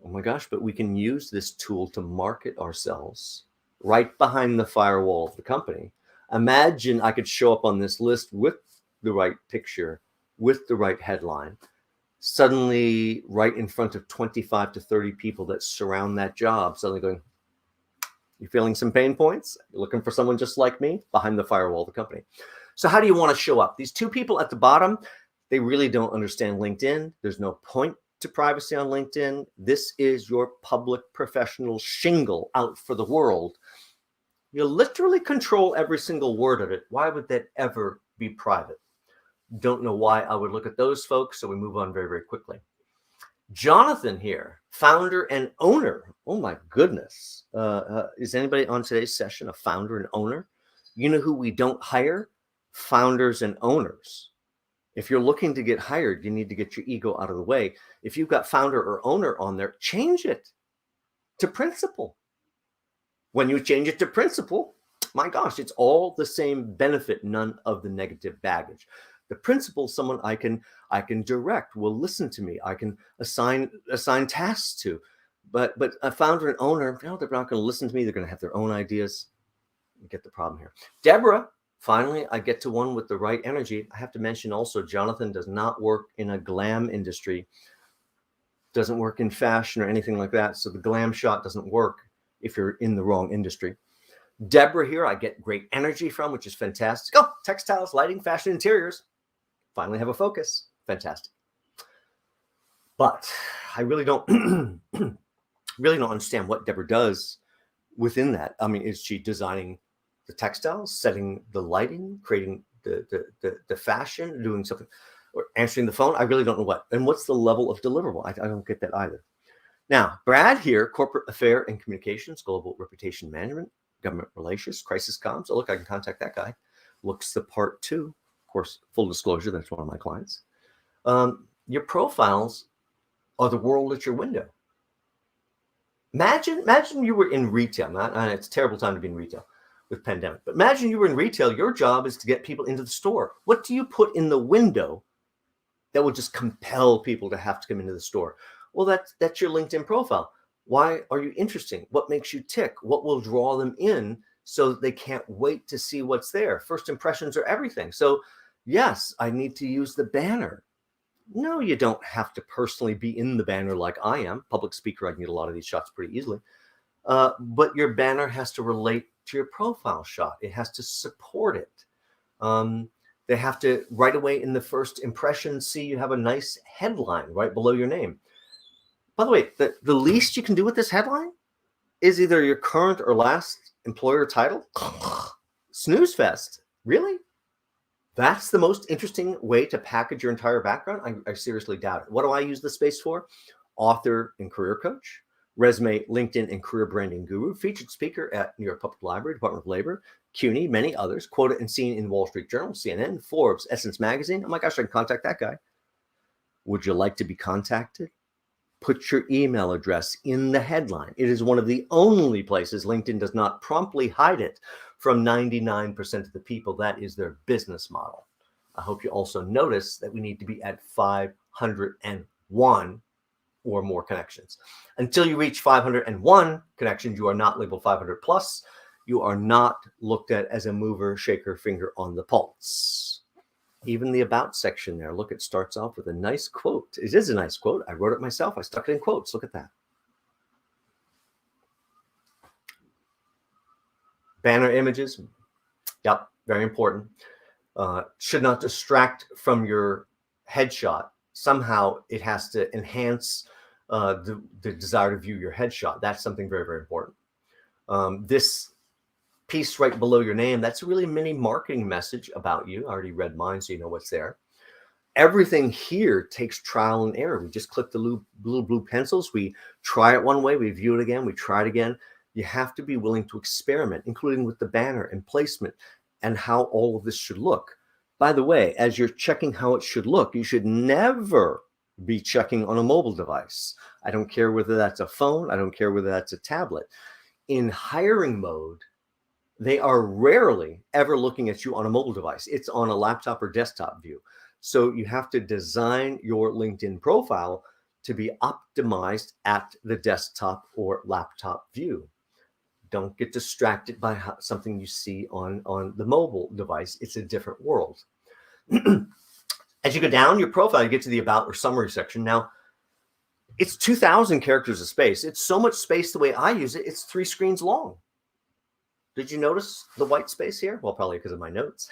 Oh my gosh, but we can use this tool to market ourselves right behind the firewall of the company. Imagine I could show up on this list with the right picture, with the right headline, suddenly right in front of 25 to 30 people that surround that job, suddenly going, you feeling some pain points? You're looking for someone just like me? Behind the firewall of the company. So how do you want to show up? These 2 people at the bottom, they really don't understand LinkedIn. There's no point to privacy on LinkedIn. This is your public professional shingle out for the world. You literally control every single word of it. Why would that ever be private? Don't know why I would look at those folks, so we move on very, very quickly. Jonathan here, founder and owner. Oh my goodness. Is anybody on today's session a founder and owner? You know who we don't hire? Founders and owners. If you're looking to get hired, you need to get your ego out of the way. If you've got founder or owner on there, change it to principal. When you change it to principal, my gosh, it's all the same benefit, none of the negative baggage. The principal is someone I can direct, will listen to me. I can assign tasks to. But a founder and owner, they're not going to listen to me. They're going to have their own ideas. You get the problem here. Deborah, finally, I get to one with the right energy. I have to mention also, Jonathan does not work in a glam industry, doesn't work in fashion or anything like that. So the glam shot doesn't work if you're in the wrong industry. Deborah here, I get great energy from, which is fantastic. Oh, textiles, lighting, fashion, interiors. Finally have a focus. Fantastic. But I really don't understand what Deborah does within that. I mean, is she designing the textiles, setting the lighting, creating the fashion, doing something, or answering the phone? I really don't know what. And what's the level of deliverable? I don't get that either. Now, Brad here, corporate affair and communications, global reputation management, government relations, crisis comms. Oh, look, I can contact that guy. Looks the part too. Of course, full disclosure, that's one of my clients. Your profiles are the world at your window. Imagine you were in retail. It's a terrible time to be in retail with pandemic, but imagine you were in retail. Your job is to get people into the store. What do you put in the window that will just compel people to have to come into the store? Well, that's your LinkedIn profile. Why are you interesting? What makes you tick? What will draw them in so that they can't wait to see what's there? First impressions are everything. So yes, I need to use the banner. No, you don't have to personally be in the banner like I am. Public speaker, I can get a lot of these shots pretty easily. But your banner has to relate to your profile shot. It has to support it. They have to right away in the first impression see you have a nice headline right below your name. By the way, the least you can do with this headline is either your current or last employer title. Snooze fest. Really? That's the most interesting way to package your entire background? I seriously doubt it. What do I use this space for? Author and career coach, resume, LinkedIn, and career branding guru, featured speaker at New York Public Library, Department of Labor, CUNY, many others, quoted and seen in Wall Street Journal, CNN, Forbes, Essence Magazine. Oh my gosh, I can contact that guy. Would you like to be contacted? Put your email address in the headline. It is one of the only places LinkedIn does not promptly hide it from 99% of the people. That is their business model. I hope you also notice that we need to be at 501 or more connections. Until you reach 501 connections, you are not labeled 500 plus. You are not looked at as a mover, shaker, finger on the pulse. Even the about section there, look, it starts off with a nice quote. It is a nice quote. I wrote it myself. I stuck it in quotes. Look at that. Banner images. Yep, very important. Should not distract from your headshot. Somehow it has to enhance the desire to view your headshot. That's something very, very important. This piece right below your name, that's a really mini marketing message about you. I already read mine, so you know what's there. Everything here takes trial and error. We just click the little blue pencils. We try it one way, we view it again, we try it again. You have to be willing to experiment, including with the banner and placement and how all of this should look. By the way, as you're checking how it should look, you should never be checking on a mobile device. I don't care whether that's a phone. I don't care whether that's a tablet. In hiring mode, they are rarely ever looking at you on a mobile device. It's on a laptop or desktop view. So you have to design your LinkedIn profile to be optimized at the desktop or laptop view. Don't get distracted by something you see on the mobile device. It's a different world. As you go down your profile, you get to the about or summary section. Now, it's 2,000 characters of space. It's so much space the way I use it, it's 3 screens long. Did you notice the white space here? Well, probably because of my notes.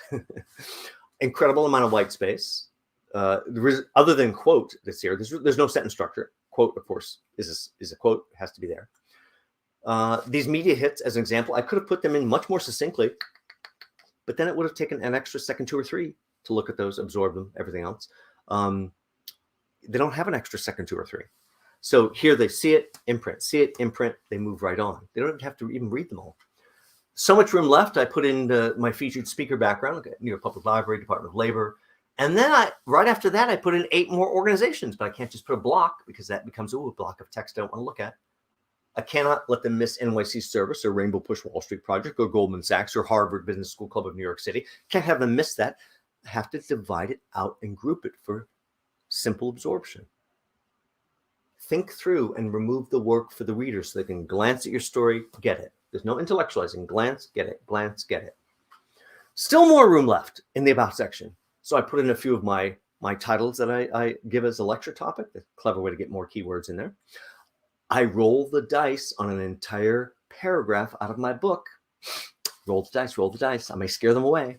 Incredible amount of white space. Other than quote that's here, there's no sentence structure. Quote, of course, is a quote. It has to be there. These media hits, as an example, I could have put them in much more succinctly, but then it would have taken an extra second, 2 or 3 to look at those, absorb them, everything else. They don't have an extra second, 2 or 3. So here they see it, imprint, they move right on. They don't even have to even read them all. So much room left. I put in my featured speaker background, okay, New York Public Library, Department of Labor. And then right after that, I put in 8 more organizations, but I can't just put a block because that becomes a block of text I don't want to look at. I cannot let them miss NYC Service or Rainbow Push Wall Street Project or Goldman Sachs or Harvard Business School Club of New York City. Can't have them miss that. have to divide it out and group it for simple absorption. Think through and remove the work for the reader so they can glance at your story, get it. There's no intellectualizing. Glance, get it. Glance, get it. Still more room left in the About section. So I put in a few of my titles that I give as a lecture topic. A clever way to get more keywords in there. I roll the dice on an entire paragraph out of my book. Roll the dice, roll the dice. I may scare them away.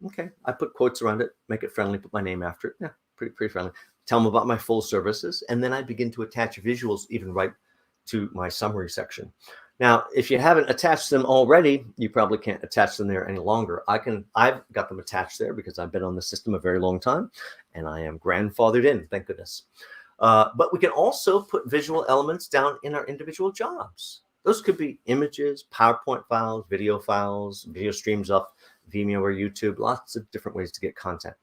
Okay, I put quotes around it, make it friendly, put my name after it. Yeah, pretty friendly. Tell them about my full services, and then I begin to attach visuals even right to my summary section. Now, if you haven't attached them already, you probably can't attach them there any longer. I've got them attached there because I've been on the system a very long time, and I am grandfathered in, thank goodness. But we can also put visual elements down in our individual jobs. Those could be images, PowerPoint files, video streams off Vimeo or YouTube, lots of different ways to get content.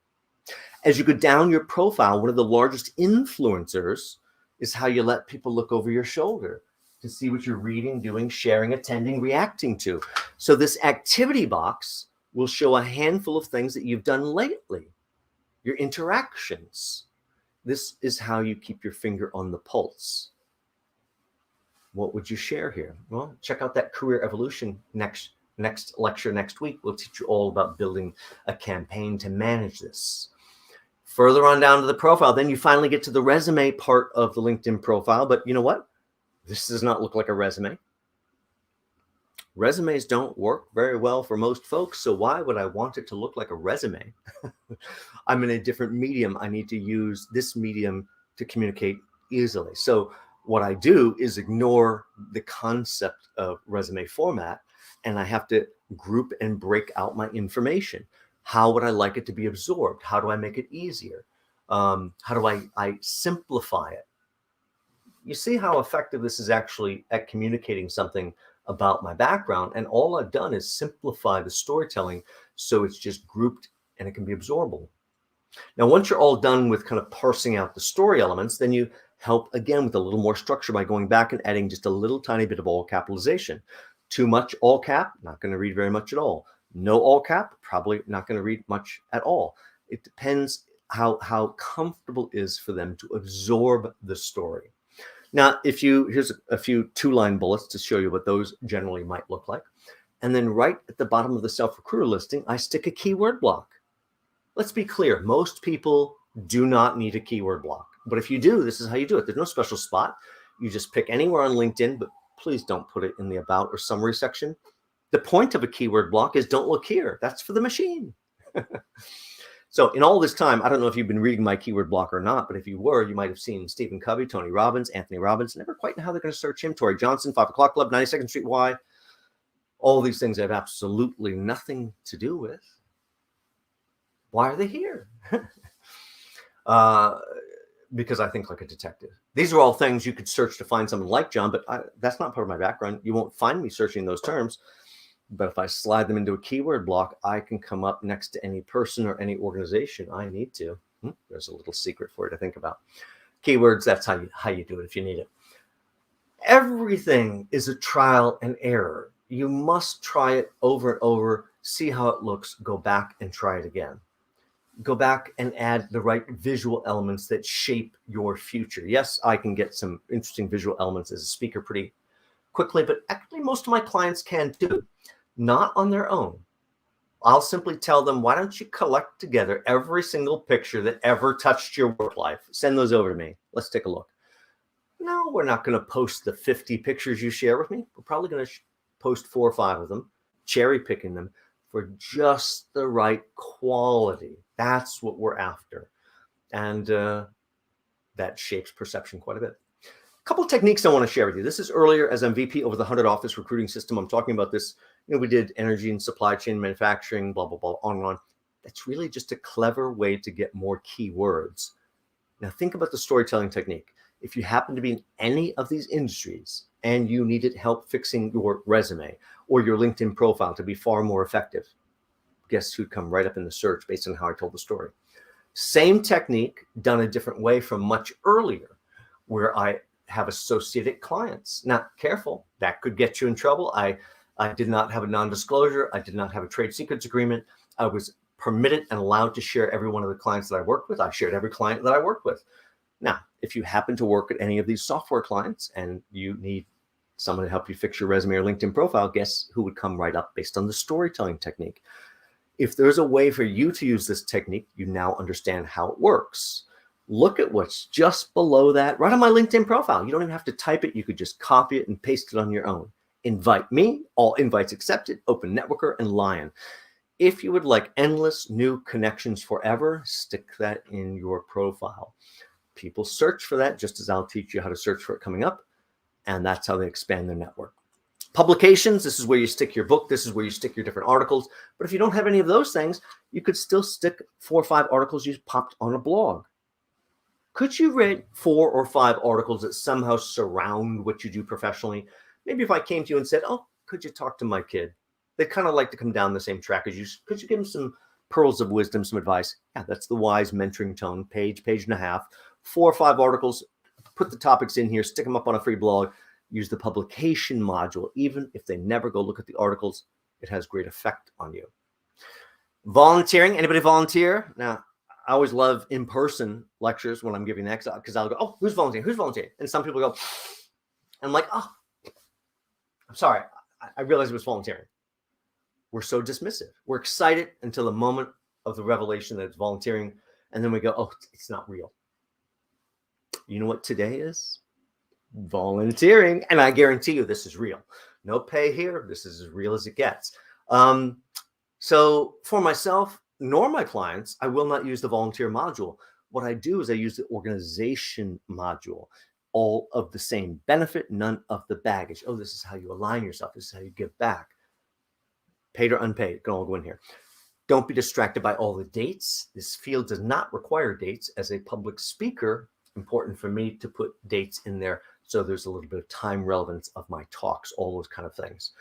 As you go down your profile, one of the largest influencers is how you let people look over your shoulder to see what you're reading, doing, sharing, attending, reacting to. So this activity box will show a handful of things that you've done lately, your interactions. This is how you keep your finger on the pulse. What would you share here? Well, check out that career evolution next lecture next week. We'll teach you all about building a campaign to manage this. Further on down to the profile, then you finally get to the resume part of the LinkedIn profile. But you know what? This does not look like a resume. Resumes don't work very well for most folks. So why would I want it to look like a resume? I'm in a different medium. I need to use this medium to communicate easily. So what I do is ignore the concept of resume format, and I have to group and break out my information. How would I like it to be absorbed? How do I make it easier? How do I simplify it? You see how effective this is actually at communicating something about my background. And all I've done is simplify the storytelling so it's just grouped and it can be absorbable. Now, once you're all done with kind of parsing out the story elements, then you help again with a little more structure by going back and adding just a little tiny bit of all capitalization. Too much all cap, not going to read very much at all. No all cap, probably not going to read much at all. It depends how comfortable it is for them to absorb the story. Now, here's a few 2-line bullets to show you what those generally might look like. And then right at the bottom of the self-recruiter listing, I stick a keyword block. Let's be clear. Most people do not need a keyword block. But if you do, this is how you do it. There's no special spot. You just pick anywhere on LinkedIn, but please don't put it in the about or summary section. The point of a keyword block is don't look here. That's for the machine. So in all this time, I don't know if you've been reading my keyword block or not, but if you were, you might have seen Stephen Covey, Tony Robbins, Anthony Robbins. Never quite know how they're going to search him. Tori Johnson, 5 O'Clock Club, 92nd Street Y. All these things have absolutely nothing to do with. Why are they here? Because I think like a detective. These are all things you could search to find someone like John, but that's not part of my background. You won't find me searching those terms. But if I slide them into a keyword block, I can come up next to any person or any organization I need to. There's a little secret for you to think about. Keywords, that's how you do it if you need it. Everything is a trial and error. You must try it over and over, see how it looks, go back and try it again. Go back and add the right visual elements that shape your future. Yes, I can get some interesting visual elements as a speaker pretty quickly, but actually most of my clients can too. Not on their own. I'll simply tell them, why don't you collect together every single picture that ever touched your work life? Send those over to me. Let's take a look. No, we're not going to post the 50 pictures you share with me. We're probably going to post 4 or 5 of them, cherry picking them for just the right quality. That's what we're after. And that shapes perception quite a bit. A couple of techniques I want to share with you. This is earlier as I'm VP over the 100 office recruiting system. I'm talking about this. We did energy and supply chain manufacturing, blah, blah, blah, on and on. That's really just a clever way to get more keywords. Now think about the storytelling technique. If you happen to be in any of these industries and you needed help fixing your resume or your LinkedIn profile to be far more effective, guess who'd come right up in the search based on how I told the story. Same technique done a different way from much earlier, where I have associated clients. Now, careful, that could get you in trouble. I did not have a non-disclosure. I did not have a trade secrets agreement. I was permitted and allowed to share every one of the clients that I work with. I shared every client that I work with. Now, if you happen to work at any of these software clients and you need someone to help you fix your resume or LinkedIn profile, guess who would come right up based on the storytelling technique? If there's a way for you to use this technique, you now understand how it works. Look at what's just below that, right on my LinkedIn profile. You don't even have to type it. You could just copy it and paste it on your own. Invite me, all invites accepted, Open Networker, and Lion. If you would like endless new connections forever, stick that in your profile. People search for that, just as I'll teach you how to search for it coming up. And that's how they expand their network. Publications, this is where you stick your book. This is where you stick your different articles. But if you don't have any of those things, you could still stick 4 or 5 articles you popped on a blog. Could you write 4 or 5 articles that somehow surround what you do professionally? Maybe if I came to you and said, oh, could you talk to my kid? They kind of like to come down the same track as you. Could you give them some pearls of wisdom, some advice? Yeah, that's the wise mentoring tone, page and a half, 4 or 5 articles, put the topics in here, stick them up on a free blog, use the publication module. Even if they never go look at the articles, it has great effect on you. Volunteering, anybody volunteer? Now, I always love in-person lectures when I'm giving that because I'll go, oh, who's volunteering? Who's volunteering? And some people go, and I'm like, oh, I'm sorry. I realized it was volunteering. We're so dismissive. We're excited until the moment of the revelation that it's volunteering. And then we go, oh, it's not real. You know what today is? Volunteering. And I guarantee you this is real. No pay here. This is as real as it gets. So for myself, nor my clients, I will not use the volunteer module. What I do is I use the organization module. All of the same benefit, none of the baggage. Oh, this is how you align yourself. This is how you give back. Paid or unpaid, can all go in here. Don't be distracted by all the dates. This field does not require dates. As a public speaker, important for me to put dates in there so there's a little bit of time relevance of my talks, all those kind of things.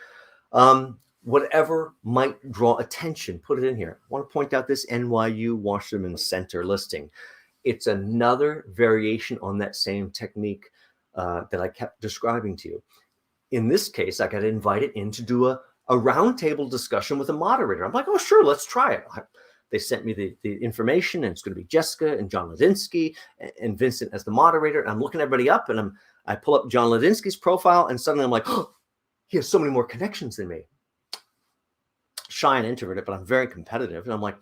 Whatever might draw attention, put it in here. I want to point out this NYU Wasserman Center listing. It's another variation on that same technique that I kept describing to you. In this case, I got invited in to do a roundtable discussion with a moderator. I'm like, oh, sure, let's try it. They sent me the information, and it's going to be Jessica and John Ladinsky and Vincent as the moderator. And I'm looking everybody up, and I pull up John Ladinsky's profile, and suddenly I'm like, oh, he has so many more connections than me. Shy and introverted, but I'm very competitive. And I'm like,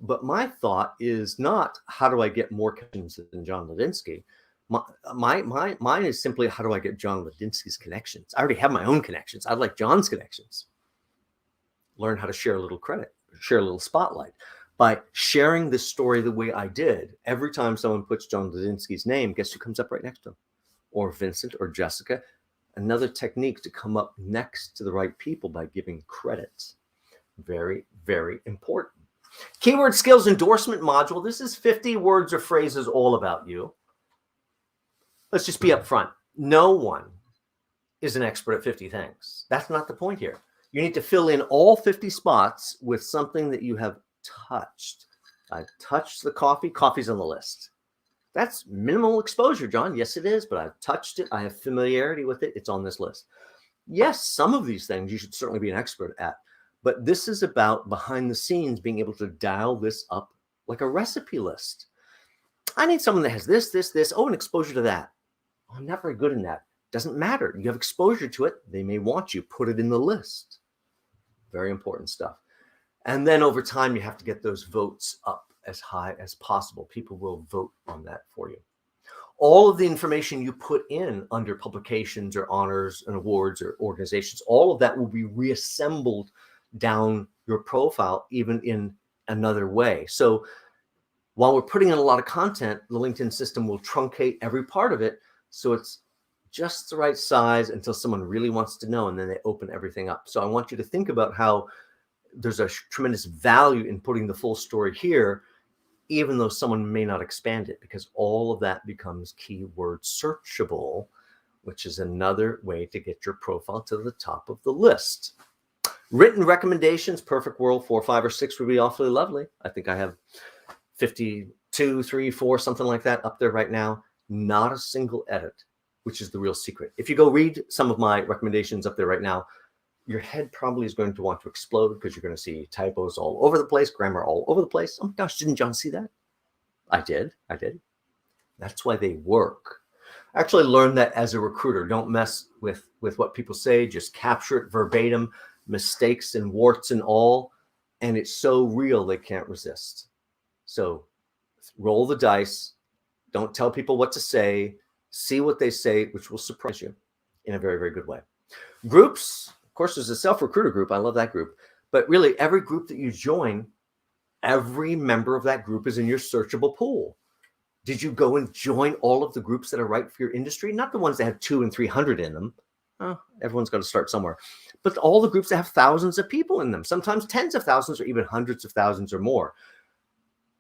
but my thought is not how do I get more connections than John Ladinsky. Mine is simply how do I get John Ladinsky's connections? I already have my own connections. I'd like John's connections. Learn how to share a little credit, share a little spotlight. By sharing this story the way I did, every time someone puts John Ladinsky's name, guess who comes up right next to him? Or Vincent or Jessica. Another technique to come up next to the right people by giving credits. Very, very important. Keyword skills endorsement module. This is 50 words or phrases all about you. Let's just be upfront. No one is an expert at 50 things. That's not the point here. You need to fill in all 50 spots with something that you have touched. I touched the coffee. Coffee's on the list. That's minimal exposure, John. Yes, it is, but I've touched it. I have familiarity with it. It's on this list. Yes, some of these things you should certainly be an expert at. But this is about behind the scenes being able to dial this up like a recipe list. I need someone that has this, this, this. Oh, an exposure to that. Oh, I'm not very good in that. Doesn't matter. You have exposure to it. They may want you. Put it in the list. Very important stuff. And then over time, you have to get those votes up as high as possible. People will vote on that for you. All of the information you put in under publications or honors and awards or organizations, all of that will be reassembled down your profile, even in another way. So while we're putting in a lot of content, the LinkedIn system will truncate every part of it. So it's just the right size until someone really wants to know, and then they open everything up. So I want you to think about how there's a tremendous value in putting the full story here, even though someone may not expand it, because all of that becomes keyword searchable, which is another way to get your profile to the top of the list. Written recommendations, perfect world, 4, 5, or 6 would be awfully lovely. I think I have 52, 3, 4, something like that up there right now. Not a single edit, which is the real secret. If you go read some of my recommendations up there right now, your head probably is going to want to explode because you're going to see typos all over the place, grammar all over the place. Oh my gosh, didn't John see that? I did. That's why they work. I actually learned that as a recruiter. Don't mess with what people say. Just capture it verbatim, mistakes and warts and all. And it's so real they can't resist. So roll the dice. Don't tell people what to say. See what they say, which will surprise you in a very, very good way. Groups, of course, there's a self-recruiter group. I love that group. But really, every group that you join, every member of that group is in your searchable pool. Did you go and join all of the groups that are right for your industry? Not the ones that have 200 and 300 in them. Oh, everyone's got to start somewhere. But all the groups that have thousands of people in them, sometimes tens of thousands or even hundreds of thousands or more.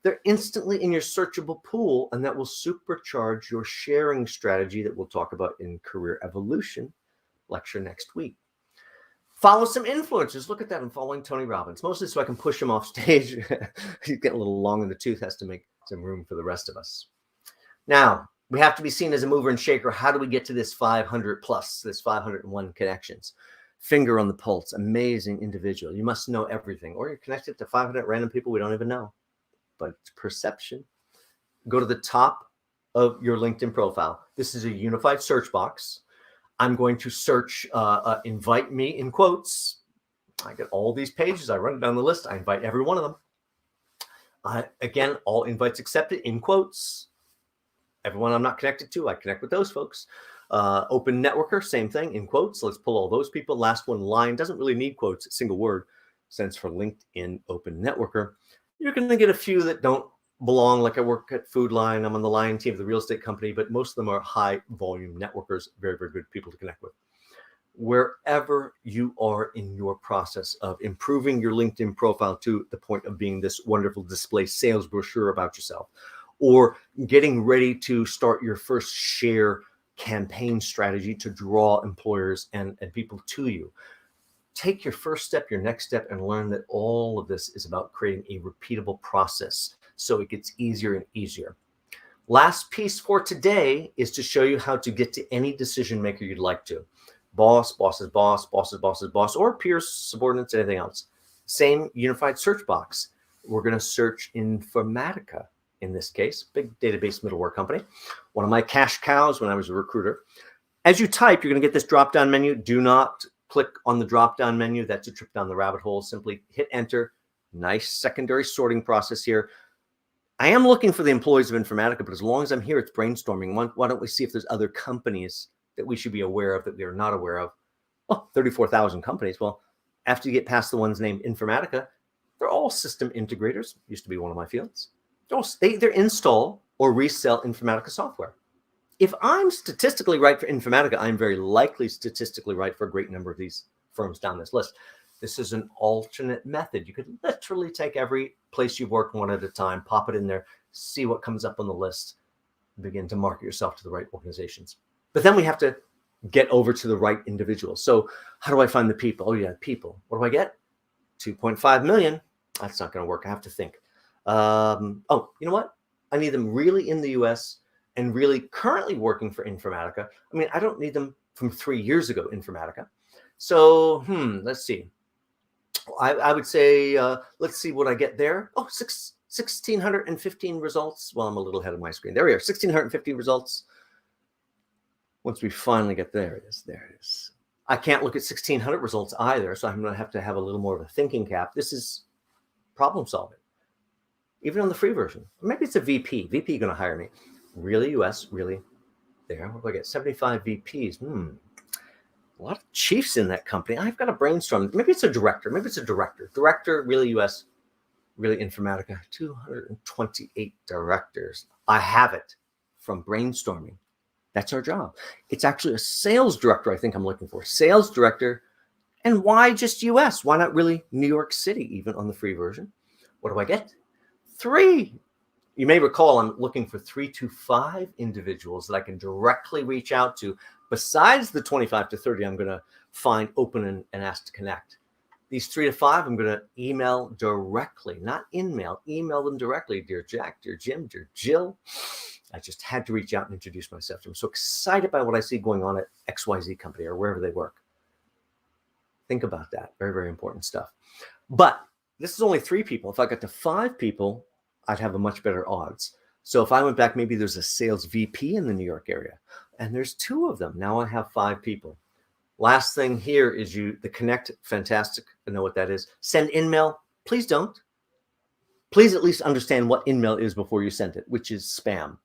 They're instantly in your searchable pool, and that will supercharge your sharing strategy that we'll talk about in Career Evolution lecture next week. Follow some influencers. Look at that. I'm following Tony Robbins, mostly so I can push him off stage. He's getting a little long in the tooth, has to make some room for the rest of us. Now, we have to be seen as a mover and shaker. How do we get to this 500 plus, this 501 connections? Finger on the pulse, amazing individual. You must know everything, or you're connected to 500 random people we don't even know. But it's perception. Go to the top of your LinkedIn profile. This is a unified search box. I'm going to search invite me in quotes. I get all these pages. I run it down the list. I invite every one of them. Again, all invites accepted in quotes. Everyone I'm not connected to, I connect with those folks. Open networker, same thing, in quotes. Let's pull all those people. Last one, line, doesn't really need quotes, single word. Since for LinkedIn open networker, you're going to get a few that don't belong. Like I work at Food Line. I'm on the line team of the real estate company, but most of them are high volume networkers, very, very good people to connect with. Wherever you are in your process of improving your LinkedIn profile to the point of being this wonderful display sales brochure about yourself, or getting ready to start your first share campaign strategy to draw employers and people to you. Take your first step, your next step, and learn that all of this is about creating a repeatable process so it gets easier and easier. Last piece for today is to show you how to get to any decision maker you'd like to. Boss, boss's boss, boss's boss's boss, or peers, subordinates, anything else. Same unified search box. We're going to search Informatica. In this case, big database middleware company, one of my cash cows when I was a recruiter. As you type, you're going to get this drop-down menu. Do not click on the drop-down menu. That's a trip down the rabbit hole. Simply hit enter. Nice secondary sorting process here. I am looking for the employees of Informatica, but as long as I'm here, it's brainstorming. Why don't we see if there's other companies that we should be aware of that we are not aware of? Oh, 34,000 companies. Well, after you get past the ones named Informatica, they're all system integrators. Used to be one of my fields. They either install or resell Informatica software. If I'm statistically right for Informatica, I'm very likely statistically right for a great number of these firms down this list. This is an alternate method. You could literally take every place you've worked one at a time, pop it in there, see what comes up on the list, begin to market yourself to the right organizations. But then we have to get over to the right individuals. So how do I find the people? Oh yeah, people. What do I get? 2.5 million. That's not going to work. I have to think. Oh, you know what? I need them really in the US and really currently working for Informatica. I mean, I don't need them from 3 years ago, Informatica. So, let's see. I would say, let's see what I get there. Oh, 1,615 results. Well, I'm a little ahead of my screen. There we are, 1,615 results. Once we finally get there, it is. There it is. I can't look at 1,600 results either, so I'm going to have a little more of a thinking cap. This is problem solving. Even on the free version. Maybe it's a VP. VP going to hire me. Really US, really there. What do I get? 75 VPs. A lot of chiefs in that company. I've got to brainstorm. Maybe it's a director. Maybe it's a director. Director, really US, really Informatica. 228 directors. I have it from brainstorming. That's our job. It's actually a sales director I think I'm looking for. Sales director. And why just US? Why not really New York City, even on the free version? What do I get? 3. You may recall I'm looking for 3 to 5 individuals that I can directly reach out to. Besides the 25 to 30, I'm going to find open and ask to connect. These 3 to 5, I'm going to email directly, not email them directly. Dear Jack, dear Jim, dear Jill. I just had to reach out and introduce myself to them. I'm so excited by what I see going on at XYZ company or wherever they work. Think about that. Very, very important stuff. But this is only 3 people. If I got to 5 people, I'd have a much better odds. So if I went back, maybe there's a sales VP in the New York area, and there's 2 of them. Now I have 5 people. Last thing here is the connect. Fantastic. I know what that is. Send InMail. Please don't. Please at least understand what InMail is before you send it, which is spam.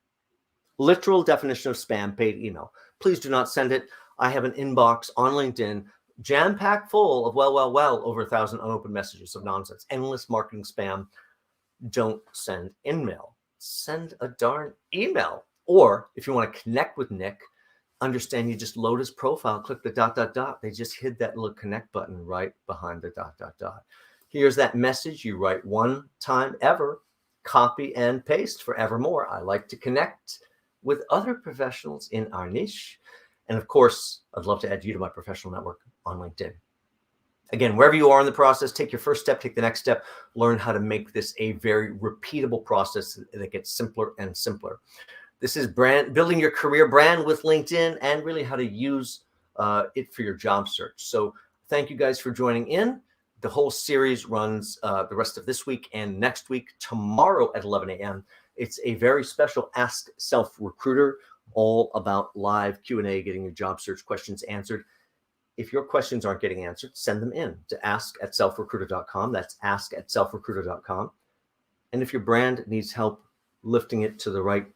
Literal definition of spam, paid email. Please do not send it. I have an inbox on LinkedIn jam-packed full of over 1,000 unopened messages of nonsense, endless marketing spam. Don't send InMail. Send a darn email. Or if you want to connect with Nick, understand you just load his profile, click the ... They just hid that little connect button right behind the ... Here's that message. You write one time ever, copy and paste forevermore. I like to connect with other professionals in our niche. And of course, I'd love to add you to my professional network on LinkedIn. Again, wherever you are in the process, take your first step, take the next step, learn how to make this a very repeatable process that gets simpler and simpler. This is building your career brand with LinkedIn and really how to use it for your job search. So thank you guys for joining in. The whole series runs the rest of this week and next week, tomorrow at 11 a.m. It's a very special Ask Self Recruiter, all about live Q&A, getting your job search questions answered. If your questions aren't getting answered, send them in to ask@selfrecruiter.com. That's ask@selfrecruiter.com. And if your brand needs help lifting it to the right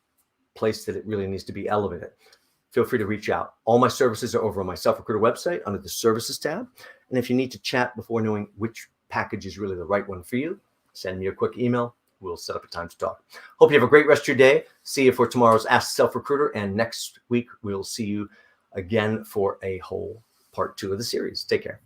place that it really needs to be elevated, feel free to reach out. All my services are over on my Self Recruiter website under the Services tab. And if you need to chat before knowing which package is really the right one for you, send me a quick email. We'll set up a time to talk. Hope you have a great rest of your day. See you for tomorrow's Ask Self Recruiter. And next week, we'll see you again for a whole part 2 of the series. Take care.